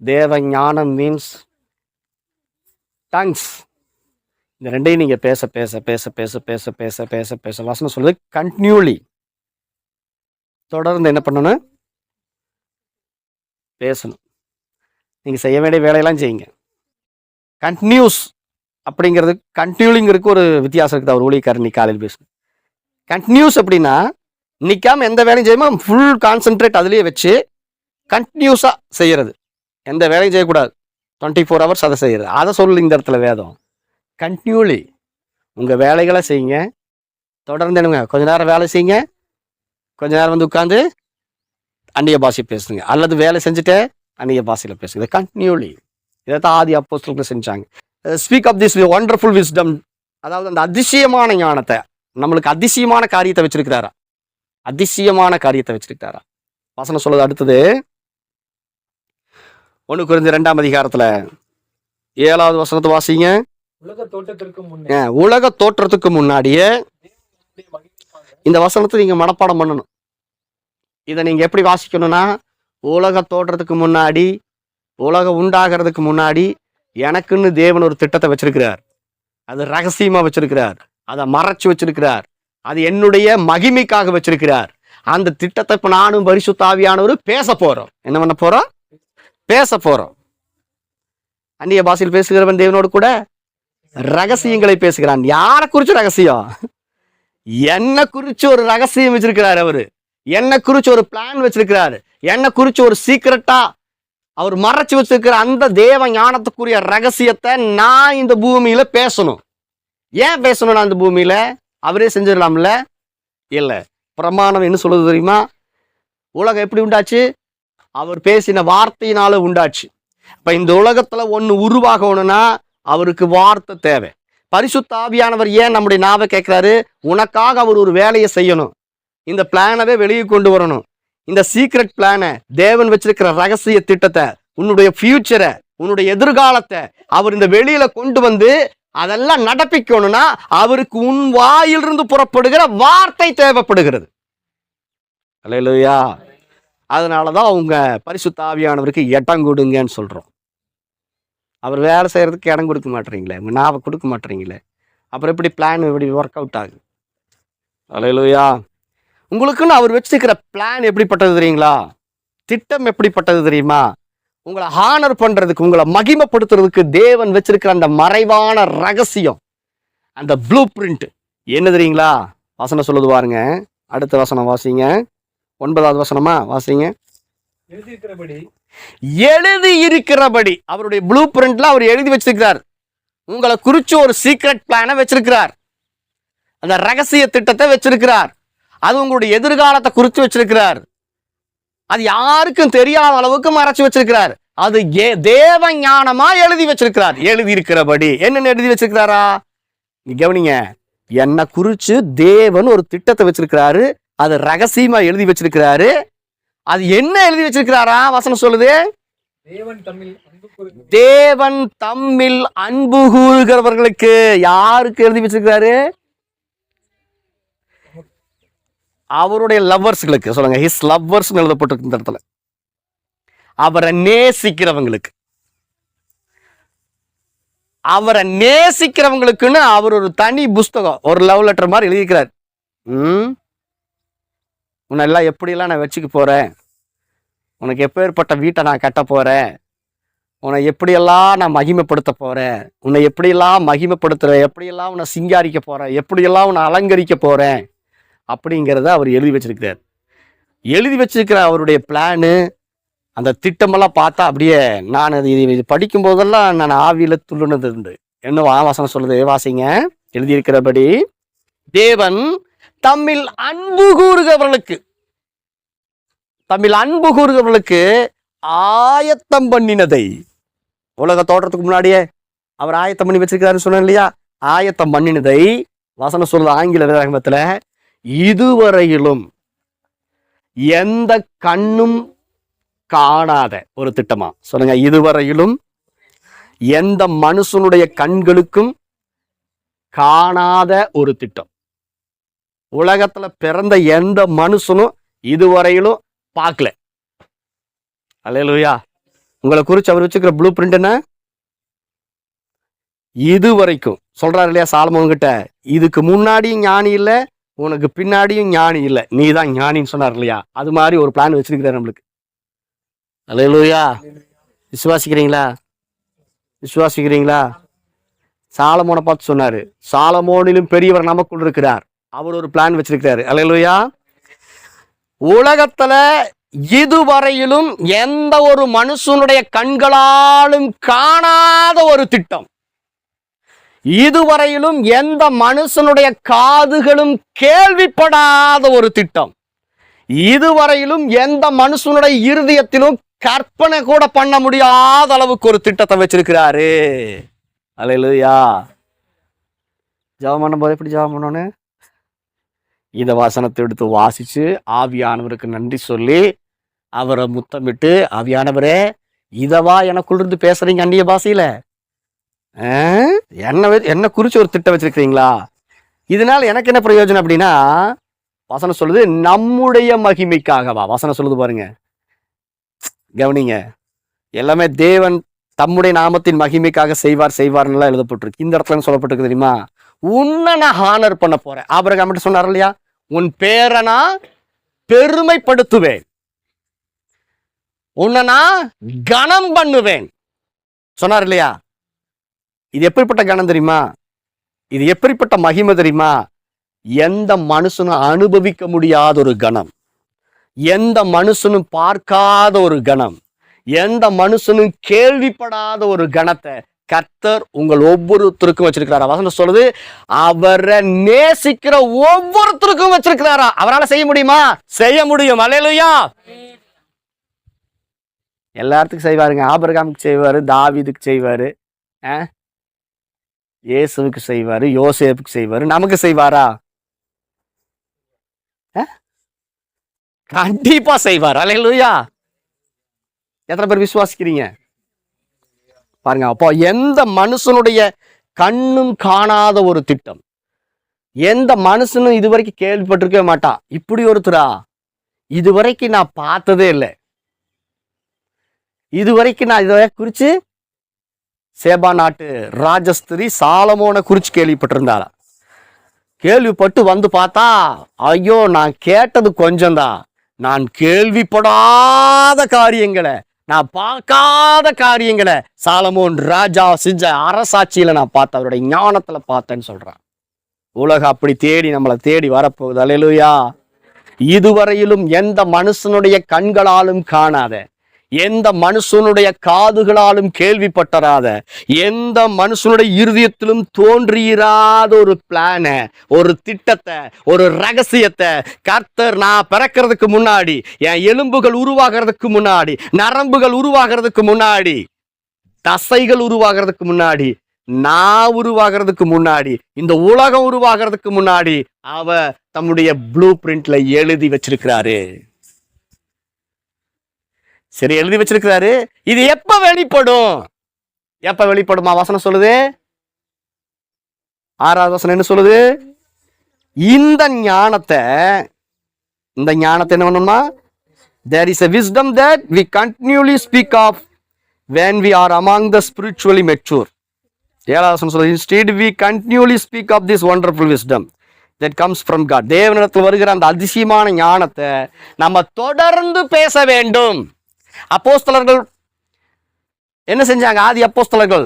தேவ ஞானம் மீன்ஸ் டங்ஸ். இந்த 2ஐயும் நீங்க பேச பேச பேச பேச பேச பேச பேச பேச வசனம் சொல்லுது, கண்டினியூலி தொடர்ந்து என்ன பண்ணணும்? பேசணும். நீங்க செய்ய வேண்டிய வேலையெல்லாம் செய்யுங்க. கண்டினியூஸ் அப்படிங்கிறது கண்டினியூலிங்கிறதுக்கு ஒரு வித்தியாசம் இருக்குது. அவர் ஊழியக்காரர் நீ காலையில் பேசுது. கண்டினியூஸ் அப்படின்னா நிற்காம எந்த வேலையும் செய்யாமல் ஃபுல் கான்சென்ட்ரேட் அதுலேயே வச்சு கண்டினியூஸாக செய்கிறது. எந்த வேலையும் செய்யக்கூடாது, 24 hours அதை செய்கிறது. அதை சொல்லு இந்த இடத்துல வேதம். கண்டினியூலி உங்கள் வேலைகளை செய்யுங்க, தொடர்ந்து என்னங்க கொஞ்ச நேரம் வேலை செய்யுங்க, கொஞ்ச நேரம் வந்து உட்காந்து அந்நிய பாஷை பேசுங்க, அல்லது வேலை செஞ்சுட்டு அந்நிய பாஷையில் பேசுங்க. கண்டினியூலி இதை தான் ஆதி அப்போஸ்தலர்கள் செஞ்சாங்க. Speak of this wonderful wisdom, அதாவது அந்த அதிசயமான ஞானத்தை, நம்மளுக்கு அதிசயமான காரியத்தை வச்சிருக்கிறாரா, அதிசயமான காரியத்தை வச்சிருக்கிறாரா. வசனம் சொல்லுது அடுத்தது 1 Corinthians 2 அதிகாரத்துல 7வது வசனத்தை வாசிங்க. உலக தோற்றத்துக்கு முன்னாடியே இந்த வசனத்தை நீங்க மனப்பாடம் பண்ணணும். இதை நீங்க எப்படி வாசிக்கணும்னா, உலக தோற்றத்துக்கு முன்னாடி, உலகம் உண்டாகிறதுக்கு முன்னாடி எனக்குன்னு தேவன் ஒரு திட்டத்தை வச்சிருக்கிறார். அது ரகசியமா வச்சிருக்கிறார், அதை மறைச்சு வச்சிருக்கிறார், அது என்னுடைய மகிமைக்காக வச்சிருக்கிறார். அந்த திட்டத்தை இப்ப நானும் பரிசுத்த ஆவியானவரும் பேச போறோம். என்ன பண்ண போறோம்? பேச போறோம். அந்நிய பாஷையில் பேசுகிறவன் தேவனோடு கூட ரகசியங்களை பேசுகிறான். யாரை குறிச்சு ரகசியம்? என்ன குறிச்சு ஒரு ரகசியம் வச்சிருக்கிறார் அவரு. என்ன குறிச்சு ஒரு பிளான் வச்சிருக்கிறாரு. என்ன குறிச்சு ஒரு சீக்கிரட்டா அவர் மறைச்சு வச்சிருக்கிற அந்த தேவ ஞானத்துக்குரிய ரகசியத்தை நான் இந்த பூமியில பேசணும். ஏன் பேசணும்? நான் இந்த பூமியில அவரே செஞ்சிடலாம்ல? இல்ல, பிரமாணம் என்ன சொல்லுது தெரியுமா? உலகம் எப்படி உண்டாச்சு? அவர் பேசின வார்த்தையினால உண்டாச்சு. இப்ப இந்த உலகத்துல ஒண்ணு உருவாகணும்னா அவருக்கு வார்த்தை தேவை. பரிசுத்த ஆவியானவர் ஏன் நம்முடைய நாவை கேட்கிறாரு? உனக்காக அவர் ஒரு வேலையை செய்யணும், இந்த பிளானவே வெளியே கொண்டு வரணும். இந்த சீக்ரெட் பிளானை, தேவன் வச்சிருக்கிற ரகசிய திட்டத்தை, உன்னுடைய ஃபியூச்சரை, உன்னுடைய எதிர்காலத்தை அவர் இந்த வெளியில கொண்டு வந்து அதெல்லாம் நடப்பிக்கணும்னா அவருக்கு உன் வாயிலிருந்து புறப்படுகிற வார்த்தை தேவைப்படுகிறது. அல்லேலூயா. அதனாலதான் அவங்க பரிசுத்த ஆவியானவருக்கு இடம் கொடுங்கன்னு சொல்றோம். அவர் வேலை செய்யறதுக்கு இடம் கொடுக்க மாட்டீங்களே, நாவை கொடுக்க மாட்டீங்களே, அப்புறம் எப்படி பிளான் எப்படி ஒர்க் அவுட் ஆகுது? அல்லேலூயா. உங்களுக்குன்னு அவர் வச்சிருக்கிற பிளான் எப்படிப்பட்டது தெரியுங்களா? திட்டம் எப்படிப்பட்டது தெரியுமா? உங்களை ஹானர் பண்றதுக்கு, உங்களை மகிமைப்படுத்துறதுக்கு தேவன் வச்சிருக்கிற அந்த மறைவான ரகசியம், அந்த ப்ளூ பிரிண்ட் என்ன தெரியுங்களா? வசனம் சொல்லுது பாருங்க. அடுத்த வசனம் வாசிங்க. 9வது வசனமா வாசிங்க. எழுதி இருக்கிறபடி அவருடைய ப்ளூ பிரிண்ட்ல அவர் எழுதி வச்சிருக்கிறார். உங்களை குறிச்சு ஒரு சீக்ரெட் பிளானை வச்சிருக்கிறார், அந்த ரகசிய திட்டத்தை வச்சிருக்கிறார். அது உங்களுடைய எதிர்காலத்தை குறித்து வச்சிருக்கிறார். அது யாருக்கும் தெரியாத அளவுக்கு மறைச்சு வச்சிருக்கிறார். அது தேவ ஞானமா எழுதி வச்சிருக்கிறார். எழுதி இருக்கிறபடி என்னன்னு எழுதி வச்சிருக்கிறாரா? கவனிங்க, என்ன குறிச்சு தேவன் ஒரு திட்டத்தை வச்சிருக்கிறாரு, அது ரகசியமா எழுதி வச்சிருக்கிறாரு. அது என்ன எழுதி வச்சிருக்கிறாரா? வசனம் சொல்லுது, தேவன் தம்மில் அன்பு கூறுகிறவர்களுக்கு. யாருக்கு எழுதி வச்சிருக்கிறாரு? அவருடைய லவ்வர்ஸ்களுக்கு. சொல்லுங்க, ஹிஸ் லவ்வர்ஸ் எழுதப்பட்டிருக்கு இந்த இடத்துல. அவரை நேசிக்கிறவங்களுக்கு, அவரை நேசிக்கிறவங்களுக்குன்னு அவர் ஒரு தனி புஸ்தகம், ஒரு லவ் லெட்டர் மாதிரி எழுதியிருக்கிறார். உன்னெல்லாம் எப்படியெல்லாம் நான் வச்சுக்க போறேன், உனக்கு எப்பேற்பட்ட வீட்டை நான் கட்ட போறேன், உன்னை எப்படியெல்லாம் நான் மகிமைப்படுத்த போறேன், உன்னை எப்படியெல்லாம் மகிமைப்படுத்துறேன், எப்படியெல்லாம் உன்னை சிங்காரிக்க போறேன், எப்படியெல்லாம் உன்னை அலங்கரிக்க போறேன் அப்படிங்கிறத அவர் எழுதி வச்சிருக்கிறார். எழுதி வச்சிருக்கிற அவருடைய பிளானு, அந்த திட்டமெல்லாம் பார்த்தா அப்படியே நான் இது படிக்கும் போதெல்லாம் நான் ஆவியில துள்ளுனது உண்டு. என்ன வாசனம் சொல்லுது, வாசிங்க. எழுதியிருக்கிறபடி தேவன் தம்மில் அன்பு கூறுகிறவர்களுக்கு, தம்மில் அன்பு கூறுகிறவர்களுக்கு ஆயத்தம் பண்ணினதை, உலக தோற்றத்துக்கு முன்னாடியே அவர் ஆயத்தம் பண்ணி வச்சிருக்கிறாருன்னு சொன்னேன் இல்லையா? ஆயத்தம் பண்ணினதை வசனம் சொல்லுது ஆங்கில வேதாகமத்துல, இதுவரையிலும் எந்த கண்ணும் காணாத ஒரு திட்டமா. சொல்லுங்க, இதுவரையிலும் எந்த மனுஷனுடைய கண்களுக்கும் காணாத ஒரு திட்டம். உலகத்துல பிறந்த எந்த மனுஷனும் இதுவரையிலும் பார்க்கல. அல்லேலூயா. உங்களை குறிச்சு அவர் வச்சுக்கிற ப்ளூ பிரிண்ட் என்ன? இது வரைக்கும் சொல்றாரு இல்லையா சாலமோன் கிட்ட, இதுக்கு முன்னாடியும் ஞானி இல்லை, உனக்கு பின்னாடியும் ஞானி இல்லை, நீ தான் ஞானின்னு சொன்னார் இல்லையா? அது மாதிரி ஒரு பிளான் வச்சிருக்கிறார் நம்மளுக்கு. அல்லேலூயா. விசுவாசிக்கிறீங்களா? விசுவாசிக்கிறீங்களா? சாலமோனை பார்த்து சொன்னாரு, சாலமோனிலும் பெரியவர் நமக்குள் இருக்கிறார். அவர் ஒரு பிளான் வச்சிருக்கிறாரு. அல்லேலூயா. உலகத்துல இதுவரையிலும் எந்த ஒரு மனுஷனுடைய கண்களாலும் காணாத ஒரு திட்டம், இதுவரையிலும் எந்த மனுஷனுடைய காதுகளும் கேள்விப்படாத ஒரு திட்டம், இதுவரையிலும் எந்த மனுஷனுடைய இருதயத்திலும் கற்பனை கூட பண்ண முடியாத அளவுக்கு ஒரு திட்டத்தை வச்சிருக்கிறாரு. அல்லேலூயா. ஜெபம் பண்ணும்போது எப்படி ஜெபம் பண்ணணும்? இந்த வசனத்தை எடுத்து வாசிச்சு ஆவியானவருக்கு நன்றி சொல்லி அவரை முத்தமிட்டு, ஆவியானவரே இதவா எனக்குள்ள இருந்து பேசுறீங்க அந்நிய பாஷையில, என்ன குறிச்சு ஒரு திட்டம் வச்சிருக்கிறீங்களா? இதனால எனக்கு என்ன பிரயோஜனம் அப்படின்னா, வசனம் சொல்லுது நம்முடைய மகிமைக்காகவா. வசனம் சொல்லுது பாருங்க, கவனிங்க. எல்லாமே தேவன் தம்முடைய நாமத்தின் மகிமைக்காக செய்வார்னு எழுதப்பட்டிருக்கு. இந்த இடத்துல சொல்லப்பட்டிருக்கு தெரியுமா? உன்னை நான் ஹானர் பண்ண போறேன். ஆபிரகாம் மட்டும் சொன்னார் இல்லையா, உன் பேரை நான் பெருமைப்படுத்துவேன், உன்னை நான் கனம் பண்ணுவேன் சொன்னார் இல்லையா? இது எப்படிப்பட்ட கனம் தெரியுமா? இது எப்படிப்பட்ட மகிமை தெரியுமா? எந்த மனுஷனும் அனுபவிக்க முடியாத ஒரு கணம், எந்த மனுஷனும் பார்க்காத ஒரு கணம், எந்த மனுஷனும் கேள்விப்படாத ஒரு கணத்தை கர்த்தர் உங்கள் ஒவ்வொருத்தருக்கும் வச்சிருக்கிறாரா. வசனம் சொல்லுது, அவரை நேசிக்கிற ஒவ்வொருத்தருக்கும் வச்சிருக்கிறாரா. அவரால் செய்ய முடியுமா? செய்ய முடியும். அல்லேலூயா. எல்லாத்துக்கும் செய்வாருங்க. ஆபிரகாமுக்கு செய்வாரு, தாவீதுக்கு செய்வாரு, இயேசுவுக்கு செய்வாரு, யோசேப்புக்கு செய்வாரு. நமக்கு செய்வாரா? கண்டிப்பா செய்வார். அல்லேலூயா. எத்தனை பேர் விசுவாசிக்கிறீங்க பாருங்க. அப்போ எந்த மனுஷனுடைய கண்ணும் காணாத ஒரு திட்டம், எந்த மனுஷனும் இதுவரைக்கும் கேள்விப்பட்டிருக்கவே மாட்டான். இப்படி ஒருத்தரா இதுவரைக்கும் நான் பார்த்ததே இல்லை. இதுவரைக்கும் நான் இதை குறிச்சு சேபா நாட்டு ராஜஸ்திரி சாலமோனை குறிச்சு கேள்விப்பட்டிருந்தாரா? கேள்விப்பட்டு வந்து பார்த்தா, ஐயோ நான் கேட்டது கொஞ்சம்தான், நான் கேள்விப்படாத காரியங்களை, நான் பார்க்காத காரியங்களை சாலமோன் ராஜா செஞ்ச அரசாட்சியில நான் பார்த்தேன், அவருடைய ஞானத்துல பார்த்தேன்னு சொல்றான். உலகம் அப்படி தேடி நம்மளை தேடி வரப்போகுது. அல்லேலூயா. இதுவரையிலும் எந்த மனுஷனுடைய கண்களாலும் காணாத, எந்த மனுஷனுடைய காதுகளாலும் கேள்விப்பட்டராத, எந்த மனுஷனுடைய இருதயத்திலும் தோன்றியிராத ஒரு பிளான, ஒரு திட்டத்தை, ஒரு ரகசியத்தை கர்த்தர் நான் பிறக்கிறதுக்கு முன்னாடி, என் எலும்புகள் உருவாகிறதுக்கு முன்னாடி, நரம்புகள் உருவாகிறதுக்கு முன்னாடி, தசைகள் உருவாகிறதுக்கு முன்னாடி, நான் உருவாகிறதுக்கு முன்னாடி, இந்த உலகம் உருவாகிறதுக்கு முன்னாடி அவர் தம்முடைய ப்ளூ பிரிண்ட்ல எழுதி வச்சிருக்கிறாரு. சரி, எழுதி வச்சிருக்கிறாரு. இது எப்ப வெளிப்படும்? எப்ப வெளிப்படுமா? வசனம் சொல்லுது, 6வது வசனம் என்ன சொல்லுது? இந்த ஞானத்தை என்ன பண்ணணும்னா, there is a wisdom that we continually speak of when we are among the spiritually mature. 7வது வசனம் சொல்லுது, instead we continually speak of this wonderful wisdom that comes from God. தேவனிடத்தில் வருகிற அந்த அதிசயமான ஞானத்தை நம்ம தொடர்ந்து பேச வேண்டும். அப்போஸ்தலர்கள் என்ன செஞ்சாங்க? ஆதி அப்போஸ்தலர்கள்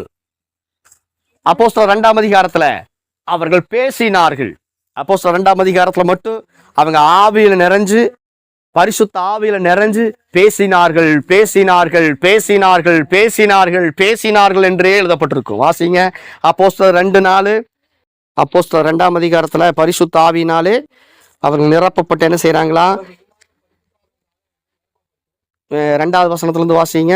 அப்போஸ்தலர் 2ஆம் அதிகாரத்துல அவர்கள் பேசினார்கள். அப்போஸ்தலர் 2ஆம் அதிகாரத்துல மட்டும் அவங்க ஆவியில நிறைஞ்சு, பரிசுத்த ஆவியில நிறைஞ்சு பேசினார்கள் பேசினார்கள் பேசினார்கள் பேசினார்கள் பேசினார்கள் என்றே எழுதப்பட்டிருக்கும். வாசிங்க அப்போஸ்தலர் 2:4. அப்போஸ்தலர் 2ஆம் அதிகாரத்துல பரிசுத்த ஆவியினாலே அவர்கள் நிரப்பப்பட்டு என்ன செய்யறாங்களா? 2வது வசனத்துல இருந்து வாசிங்க.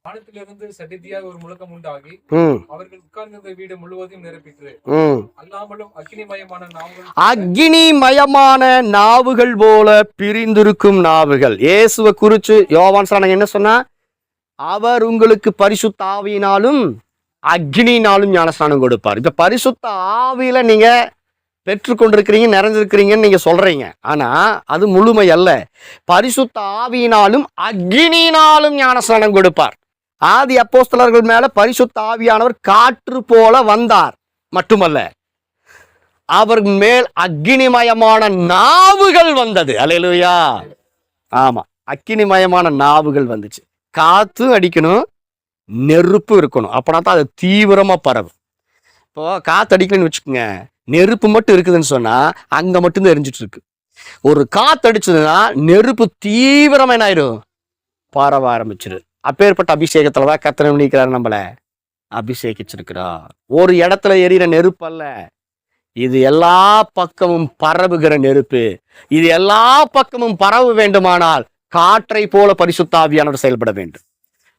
வானத்திலிருந்து சடிதியாக ஒரு முழக்கம் உண்டாகி அவர்கள் உட்கார்ந்திருந்த வீடு முழுவதும் நிரப்பிற்று. அல்லாமலும் அக்கினிமயமான நாவுகள் போல பிரிந்திருக்கும் நாவுகள். இயேசுவை குறிச்சு யோவான் சாணன் என்ன சொன்னா? அவர் உங்களுக்கு பரிசுத்த ஆவியினாலும் அக்னியினாலும் ஞானஸ்நானம் கொடுப்பார். இப்ப பரிசுத்த ஆவியில நீங்க பெற்றுக்கொண்டிருக்கிறீங்க, நிறைஞ்சிருக்கிறீங்கன்னு நீங்க சொல்றீங்க. ஆனா அது முழுமை அல்ல. பரிசுத்த ஆவியினாலும் அக்னியினாலும் ஞானஸ்நானம் கொடுப்பார். ஆதி அப்போஸ்தலர்கள் மேல பரிசுத்த ஆவியானவர் காற்று போல வந்தார் மட்டுமல்ல, அவர் மேல் அக்னிமயமான நாவுகள் வந்தது. அல்லேலூயா. ஆமா, அக்னிமயமான நாவுகள் வந்துச்சு. காத்து அடிக்கணும், நெருப்பு இருக்கணும். அப்படின்னா தான் அது தீவிரமா பரவும். இப்போ காத்தடிக்கலன்னு வச்சுக்கோங்க, நெருப்பு மட்டும் இருக்குதுன்னு சொன்னா அங்க மட்டும்தான் எரிஞ்சிட்டு இருக்கு. ஒரு காத்தடிச்சதுன்னா நெருப்பு தீவிரமா என்ன ஆயிடும், பரவ ஆரம்பிச்சிரு. அப்பேற்பட்ட அபிஷேகத்துலதான் கர்த்தர் நினைக்கிறார், நம்மள அபிஷேகிச்சிருக்கிறார். ஒரு இடத்துல எரியிற நெருப்பு அல்ல, இது எல்லா பக்கமும் பரவுகிற நெருப்பு. இது எல்லா பக்கமும் பரவ வேண்டுமானால் காற்றை போல பரிசுத்த ஆவியானவர் செயல்பட வேண்டும்,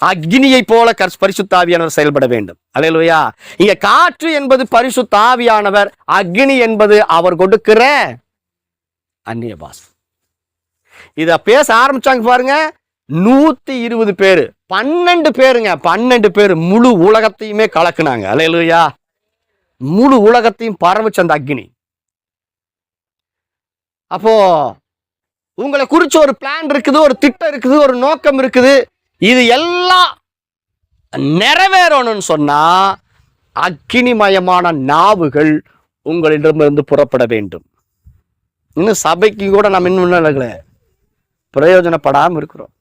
அக்னியை போல பரிசுத்த ஆவியானவர் செயல்பட வேண்டும். அல்லேலூயா. இங்க காற்று என்பது பரிசுத்த ஆவியானவர், அக்னி என்பது அவர் கொடுக்கிற அந்நிய பாஷை. இத பேச ஆரம்பிச்சாங்க பாருங்க, 120 பேரு, 12 பேருங்க, 12 பேரு முழு உலகத்தையுமே கலக்குனாங்க. அல்லேலூயா. முழு உலகத்தையும் பரவுச்சு அந்த அக்னி. அப்போ உங்களை குறிச்சு ஒரு பிளான் இருக்குது, ஒரு திட்டம் இருக்குது, ஒரு நோக்கம் இருக்குது. இது எல்லாம் நிறைவேறணும்னு சொன்னா அக்கினிமயமான நாவுகள் உங்களிடமிருந்து புறப்பட வேண்டும். இன்னும் சபைக்கு கூட நம்ம இன்னும் பிரயோஜனப்படாம இருக்கிறோம்.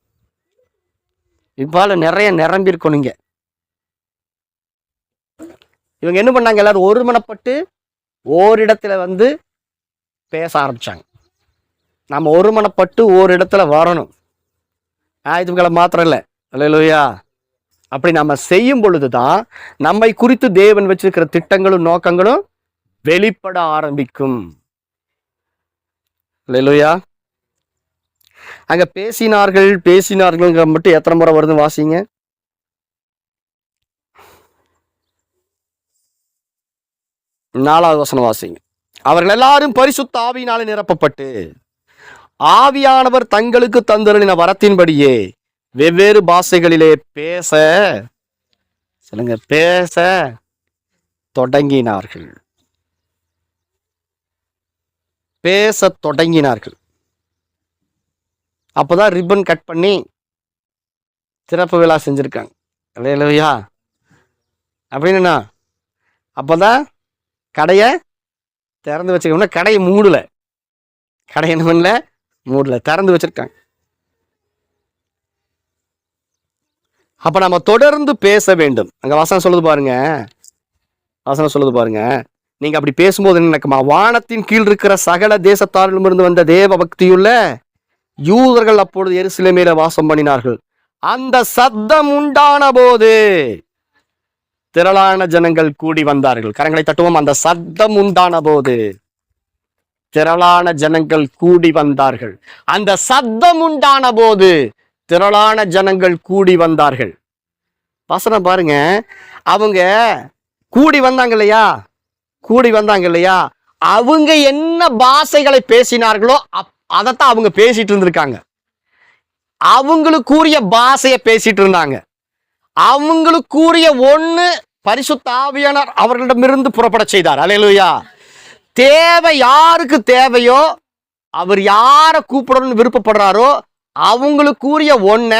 இவ்வாறு நிறைய நிரம்பி இருக்கணும். நீங்க இவங்க என்ன பண்ணாங்க, எல்லாரும் ஒருமனப்பட்டு ஓரிடத்துல வந்து பேச ஆரம்பிச்சாங்க. நம்ம ஒருமனப்பட்டு ஓரிடத்துல வரணும். இதுகளை மாத்திரம் இல்லை. அல்லேலூயா. அப்படி நம்ம செய்யும் பொழுதுதான் நம்மை குறித்து தேவன் வச்சிருக்கிற திட்டங்களும் நோக்கங்களும் வெளிப்பட ஆரம்பிக்கும். அல்லேலூயா. அங்க பேசினார்கள் மட்டும் எத்தனை முறை வருதுன்னு வாசிங்க. 4வது வசனம் வாசிங்க. அவர்கள் எல்லாரும் பரிசுத்த ஆவியினாலே நிரப்பப்பட்டு ஆவியானவர் தங்களுக்கு தந்தருளின வரத்தின்படியே வெவ்வேறு பாஷைகளிலே பேச தொடங்கினார்கள். பேசத் தொடங்கினார்கள். அப்போதான் ரிப்பன் கட் பண்ணி சிறப்பு விழா செஞ்சிருக்காங்க. அல்லேலூயா. அப்படின்னா அப்போதான் கடையை திறந்து வச்சிருக்கோம்னா, கடையை மூடல, கடை என்ன பண்ணல, மூடல, திறந்து வச்சிருக்காங்க. அப்ப நம்ம தொடர்ந்து பேச வேண்டும். அங்க வசனம் சொல்லுது பாருங்க, நீங்க அப்படி பேசும்போது என்ன நடக்குமா, வானத்தின் கீழ் இருக்கிற சகல தேசத்தாரிலும் இருந்து வந்த தேவ பக்தியுள்ள யூதர்கள் அப்பொழுது எருசலேமிலே வாசம் பண்ணினார்கள். அந்த சத்தம் உண்டான போது திரளான ஜனங்கள் கூடி வந்தார்கள். கரங்களை தட்டுவோம். அந்த சத்தம் உண்டான போது திரளான ஜனங்கள் கூடி வந்தார்கள். அந்த சத்தம் உண்டான போது திரளான ஜனங்கள் கூடி வந்தார்கள். வசனம் பாருங்க, அவங்க கூடி வந்தாங்க இல்லையா, அவங்க என்ன பாஷைகளை பேசினார்களோ அதைத்தான் அவங்க பேசிட்டு இருந்திருக்காங்க. அவங்களுக்குரிய பாஷையை பேசிட்டு இருந்தாங்க. அவங்களுக்குரிய ஒண்ணு பரிசுத்த ஆவியானவர் அவர்களிடமிருந்து புறப்பட செய்தார். அல்லேலூயா. தேவை யாருக்கு தேவையோ, அவர் யாரை கூப்பிடணும்னு விருப்பப்படுறாரோ அவங்களுக்குரிய ஒன்ன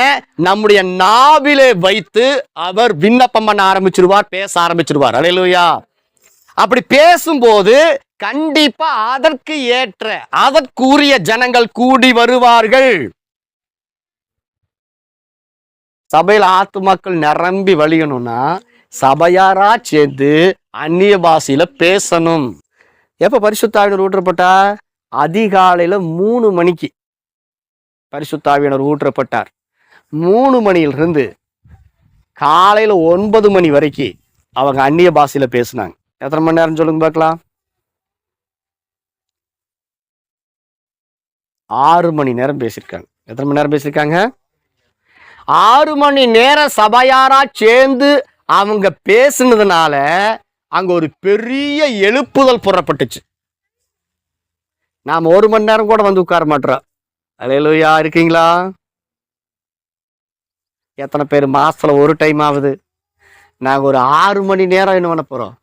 நம்முடைய நாவிலே வைத்து அவர் விண்ணப்பம் பண்ண ஆரம்பிச்சிருவார், பேச ஆரம்பிச்சிருவார். அல்லேலூயா. அப்படி பேசும்போது கண்டிப்பா அதற்கு ஏற்ற அதற்குரிய ஜனங்கள் கூடி வருவார்கள். சபையில் ஆத்துமாக்கள் நிரம்பி வழியணும்னா சபையாரா சேர்ந்து அந்நிய பாஷையில பேசணும். எப்ப பரிசுத்த ஆவியானவர் ஊற்றப்பட்டா, அதிகாலையில 3 மணிக்கு பரிசுத்த ஆவியானவர் ஊற்றப்பட்டார். 3 மணியிலிருந்து காலையில 9 மணி வரைக்கும் அவங்க அந்நிய பாஷையில பேசினாங்க. எத்தனை மணி நேரம் சொல்லுங்க பார்க்கலாம்? 6 மணி நேரம் பேசியிருக்காங்க. எத்தனை மணி நேரம் பேசியிருக்காங்க? 6 மணி நேரம் சபையாரா சேர்ந்து அவங்க பேசுனதுனால அங்க ஒரு பெரிய எழுப்புதல் புறப்பட்டுச்சு. நாம 1 மணி நேரம் கூட வந்து உட்கார மாட்டோம். அல்லேலூயா. இருக்கீங்களா? எத்தனை பேர் மாசத்துல ஒரு டைம் ஆகுது நாங்க ஒரு 6 மணி நேரம் என்ன பண்ண போறோம்,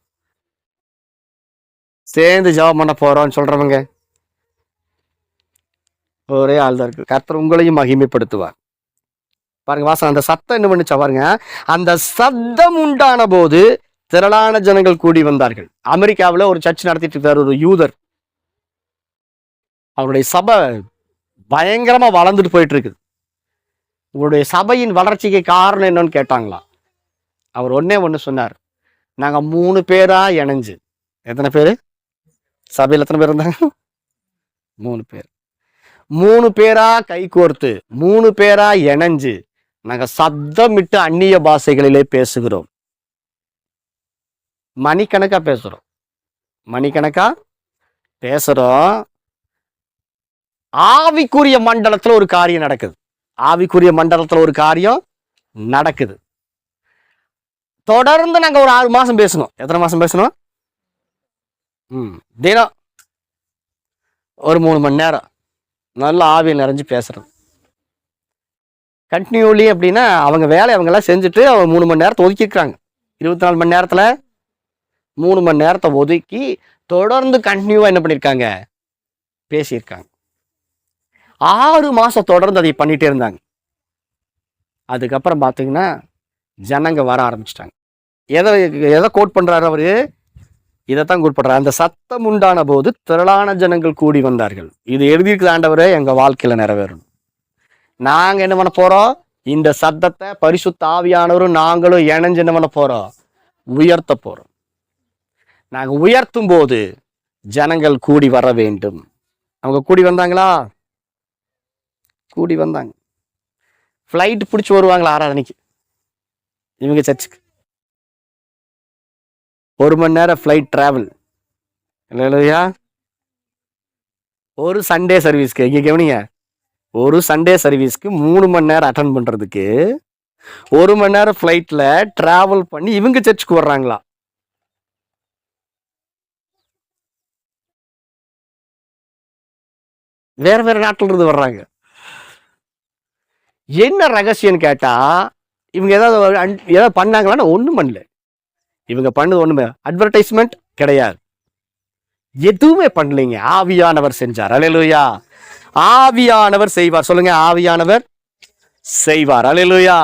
சேர்ந்து ஜெபம் பண்ண போறோம்னு சொல்றவங்க ஒரே ஆள் தான் இருக்கு. கர்த்தர் உங்களையும் மகிமைப்படுத்துவார். பாருங்க வாசம், அந்த சத்தம் என்ன பண்ணுச்சா பாருங்க, அந்த சத்தம் உண்டான போது திரளான ஜனங்கள் கூடி வந்தார்கள். அமெரிக்காவில் ஒரு சர்ச் நடத்திட்டு இருக்காரு ஒரு யூதர். அவருடைய சபை பயங்கரமா வளர்ந்துட்டு போயிட்டு இருக்குது. உங்களுடைய சபையின் வளர்ச்சிக்கு காரணம் என்னன்னு கேட்டாங்களாம். அவர் ஒன்னே ஒன்று சொன்னார். நாங்க 3 பேரா இணைஞ்சு, எத்தனை பேரு சபையில் எத்தனை பேர் இருந்தாங்க? 3 பேர். 3 பேரா கை கோர்த்து 3 பேரா இணைஞ்சு நாங்க சத்தமிட்டு அந்நிய பாஷைகளிலே பேசுகிறோம். மணிக்கணக்கா பேசுறோம், மணிக்கணக்கா பேசுறோம். ஆவிக்குரிய மண்டலத்துல ஒரு காரியம் நடக்குது. ஆவிக்குரிய மண்டலத்துல ஒரு காரியம் நடக்குது. தொடர்ந்து நாங்க ஒரு 6 மாசம் பேசணும். எத்தனை மாசம் பேசணும்? தினம் ஒரு 3 மணி நேரம் நல்ல ஆவியில் நிறைஞ்சு பேசுறது. கண்டினியூலி அப்படின்னா அவங்க வேலை அவங்க எல்லாம் செஞ்சுட்டு அவங்க 3 மணி நேரத்தை ஒதுக்கிக்கிறாங்க. 24 மணி நேரத்துல 3 மணி நேரத்தை ஒதுக்கி தொடர்ந்து கண்டினியூவா என்ன பண்ணியிருக்காங்க? பேசியிருக்காங்க. 6 மாசம் தொடர்ந்து அதை பண்ணிட்டே இருந்தாங்க. அதுக்கப்புறம் பார்த்தீங்கன்னா ஜனங்க வர ஆரம்பிச்சிட்டாங்க. எதை கோட் பண்றாரு அவரு? இதைத்தான் கோட் பண்றாரு. அந்த சத்தம் உண்டான போது திரளான ஜனங்கள் கூடி வந்தார்கள். இது எழுதியிருக்கிற ஆண்டவரே எங்க வாழ்க்கையில நிறைவேறணும். நாங்க என்ன பண்ண போறோம்? இந்த சத்தத்தை பரிசுத்த ஆவியானவரும் நாங்களும் இணைஞ்சு என்ன பண்ண போறோம்? உயர்த்த போறோம். நாங்க உயர்த்தும் போது ஜனங்கள் கூடி வர வேண்டும். அவங்க கூடி வந்தாங்களா? கூடி வந்தாங்க. ஃப்ளைட் பிடிச்சி வருவாங்களா ஆராதனைக்கு? இவங்க சர்ச்சுக்கு 1 மணி நேரம் ஃப்ளைட் டிராவல் இல்லையா? ஒரு சண்டே சர்வீஸ்க்கு, இங்க கவனிங்க, ஒரு சண்டே சர்வீஸ்க்கு 3 மணி நேரம் அட்டன் பண்றதுக்கு 1 மணி நேரம் ஃப்ளைட்ல டிராவல் பண்ணி இவங்க சர்ச்சுக்கு வர்றாங்களா? வேற வேற நாட்டில இருந்து வர்றாங்க. என்ன ரகசியம்னு கேட்டா, இவங்க ஏதாவது பண்ணாங்களான்னா ஒண்ணும் பண்ணல. இவங்க பண்ணது ஒண்ணுமே அட்வர்டைஸ்மெண்ட் கிடையாது, எதுவுமே பண்ணலைங்க. ஆவியானவர் செஞ்சார். அல்லேலூயா. ஆவியானவர் செய்வார். சொல்லுங்க, ஆவியானவர் செய்வார். அல்லேலூயா.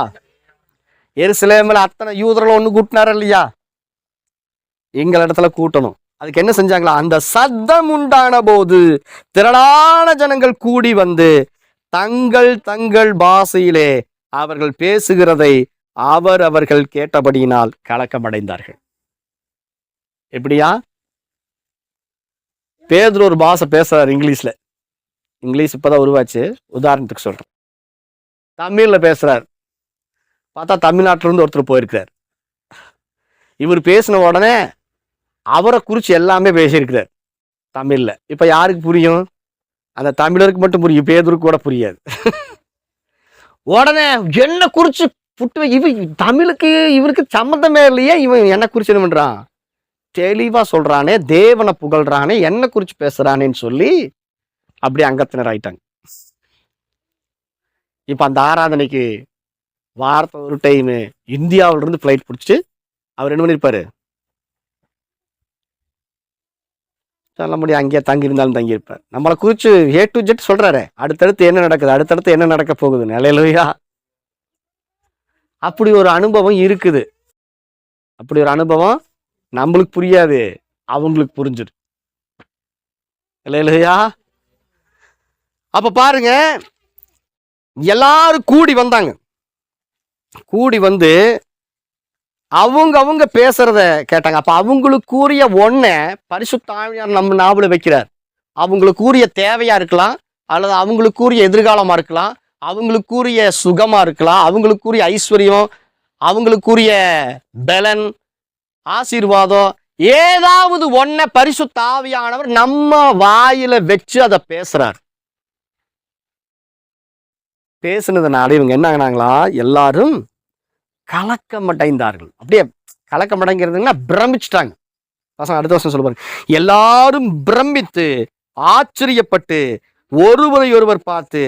எருசலேமில் அத்தனை யூதர்கள் ஒண்ணு கூட்டினார் இல்லையா? எங்கள் இடத்துல கூட்டணும். அதுக்கு என்ன செஞ்சாங்களா? அந்த சத்தம் உண்டான போது திரளான ஜனங்கள் கூடி வந்து தங்கள் தங்கள் பாஷையிலே அவர்கள் பேசுகிறதை அவர்கள் கேட்டபடியினால் கலக்கமடைந்தார்கள். எப்படியா? பேதுரு ஒரு பாஷை பேசுறாரு இங்கிலீஷ்ல. இங்கிலீஷ் இப்பதான் உருவாச்சு, உதாரணத்துக்கு சொல்றேன். தமிழ்ல பேசுறாரு. பார்த்தா தமிழ்நாட்டில இருந்து ஒருத்தர் போயிருக்கிறார். இவர் பேசின உடனே அவரை குறிச்சு எல்லாமே பேசியிருக்கிறார் தமிழ்ல. இப்ப யாருக்கு புரியும்? அந்த தமிழருக்கு மட்டும் புரியும், பேதுருக்கு கூட புரியாது. உடனே என்ன குறிச்சு புட்டு தமிழுக்கு இவருக்கு சம்மந்தமே இல்லையே, இவன் என்ன குறிச்சு என்ன பண்றான்? தெளிவா சொல்றானே, தேவனை புகழ்றானே, என்ன குறிச்சு பேசுறானேன்னு சொல்லி அப்படி அங்கத்தினர் ஆயிட்டாங்க. இப்ப அந்த ஆராதனைக்கு வாரத்தை ஒரு டைம் இந்தியாவில இருந்து பிளைட் பிடிச்சிட்டு அவர் என்ன பண்ணிருப்பாரு? சொல்ல முடியும், அங்கேயே தங்கி இருந்தாலும் தங்கியிருப்பார். நம்மளை குறிச்சு A to Z சொல்றாரு. அடுத்தடுத்து என்ன நடக்குது, அடுத்தடுத்து என்ன நடக்க போகுது. அல்லேலூயா. அப்படி ஒரு அனுபவம் இருக்குது. அப்படி ஒரு அனுபவம் நம்மளுக்கு புரியாது, அவங்களுக்கு புரிஞ்சிடும். அல்லேலூயா. அப்ப பாருங்க, எல்லாரும் கூடி வந்தாங்க. கூடி வந்து அவங்க பேசுறத கேட்டாங்க. அப்ப அவங்களுக்குரிய ஒன்ன பரிசுத்த ஆவியானவர் நம்ம நாவல வைக்கிறார். அவங்களுக்குரிய தேவையா இருக்கலாம், அல்லது அவங்களுக்குரிய எதிர்காலமா இருக்கலாம், அவங்களுக்குரிய சுகமா இருக்கலாம், அவங்களுக்குரிய ஐஸ்வர்யம், அவங்களுக்குரிய பலன், ஆசீர்வாதம், ஏதாவது ஒன்ன பரிசுத்த ஆவியானவர் நம்ம வாயில வச்சு அதை பேசுறார். பேசுனதுனால இவங்க என்ன ஆனாங்களா? எல்லாரும் கலக்கமடைந்தார்கள். அப்படியே கலக்கமடைங்கிறதுன்னா பிரமிச்சிட்டாங்க. அடுத்த வருஷம் சொல்லுவாங்க, எல்லாரும் பிரமித்து ஆச்சரியப்பட்டு ஒருவரை ஒருவர் பார்த்து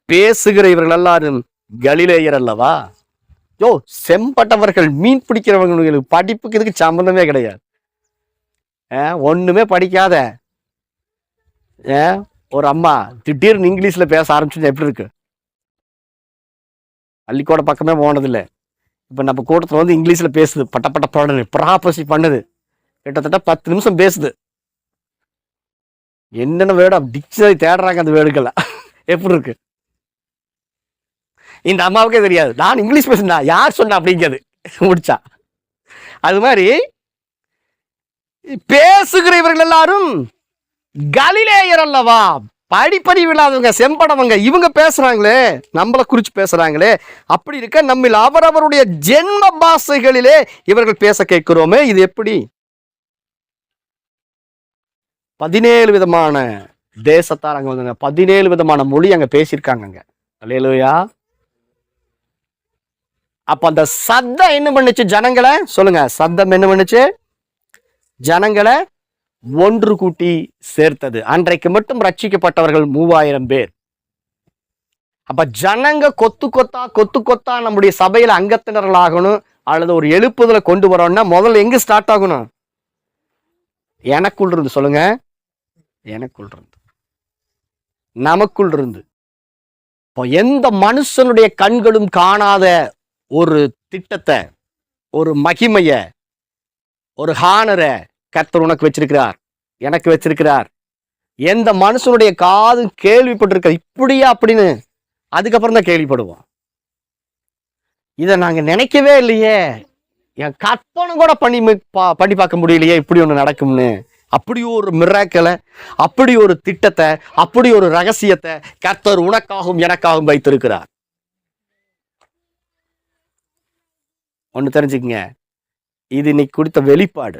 பேசுகிற இவர்கள் எல்லாரும் கலிலேயர் அல்லவா? செம்பட்டவர்கள், மீன் பிடிக்கிறவங்களுக்கு படிப்புக்கு இதுக்கு சம்பந்தமே கிடையாது. ஒண்ணுமே படிக்காத ஒரு அம்மா திடீர்னு இங்கிலீஷ்ல பேச ஆரம்பிச்சு எப்படி இருக்கு? பள்ளிக்கூட பக்கமே போனதில்லை. இப்ப நம்ம கூட்டத்துல வந்து இங்கிலீஷ்ல பேசுது, பட்ட பாடல் ப்ராப்பர்சி பண்ணுது, கிட்டத்தட்ட 10 நிமிஷம் பேசுது. என்னென்ன வேர்டு டிக்ஷனரி தேடுறாங்க அந்த வேர்டுகள்லாம். எப்படி இருக்கு? இந்த அம்மாவுக்கே தெரியாது நான் இங்கிலீஷ் பேசுனா யார் சொன்னா அப்படிங்கிறது முடிச்சா. அது மாதிரி பேசுகிற இவர்கள் எல்லாரும் கலிலேயர் அல்லவா, படிப்பறிவு இல்லாதவங்க, செம்படவங்க, இவங்க பேசுறாங்களே, நம்மளை குறிச்சு பேசுறாங்களே. அப்படி இருக்க நம்மில் அவரவருடைய ஜென்ம பாஷைகளிலே இவர்கள் பேச கேட்கிறோமே, இது எப்படி? 17 விதமான தேசத்தார் அங்க வந்தாங்க, 17 விதமான மொழி அங்க பேசியிருக்காங்க. அல்லேலூயா. அப்ப அந்த சத்தம் என்ன பண்ணுச்சு? ஜனங்களை சொல்லுங்க, சத்தம் என்ன பண்ணுச்சு? ஜனங்களை ஒன்று கூட்டி சேர்த்தது. அன்றைக்கு மட்டும் ரட்சிக்கப்பட்டவர்கள் 3000 பேர். அப்ப ஜனங்க கொத்து கொத்தா நம்முடைய சபையில அங்கத்தினர்கள் ஆகணும், அல்லது ஒரு எழுப்புதலை கொண்டு வரோம்னா முதல்ல எங்க ஸ்டார்ட் ஆகணும்? எனக்குள் இருந்து. சொல்லுங்க, எனக்குள் இருந்து, நமக்குள் இருந்து. இப்போ எந்த மனுஷனுடைய கண்களும் காணாத ஒரு திட்டத்தை, ஒரு மகிமைய, ஒரு ஹானரை கர்த்தர் உனக்கு வச்சிருக்கிறார், எனக்கு வச்சிருக்கிறார். எந்த மனுஷனுடைய காதும் கேள்விப்பட்டிருக்க இப்படியா அப்படின்னு அதுக்கப்புறம் தான் கேள்விப்படுவோம். இதை நாங்க நினைக்கவே இல்லையே, என் கற்பனை கூட பண்ணி பார்க்க முடியலையே இப்படி ஒண்ணு நடக்கும்னு. அப்படி ஒரு மிராக்கலை, அப்படி ஒரு திட்டத்தை, அப்படி ஒரு ரகசியத்தை கர்த்தர் உனக்காகவும் எனக்காகவும் வைத்திருக்கிறார். ஒண்ணு தெரிஞ்சுக்கங்க, இது இன்னைக்கு கொடுத்த வெளிப்பாடு.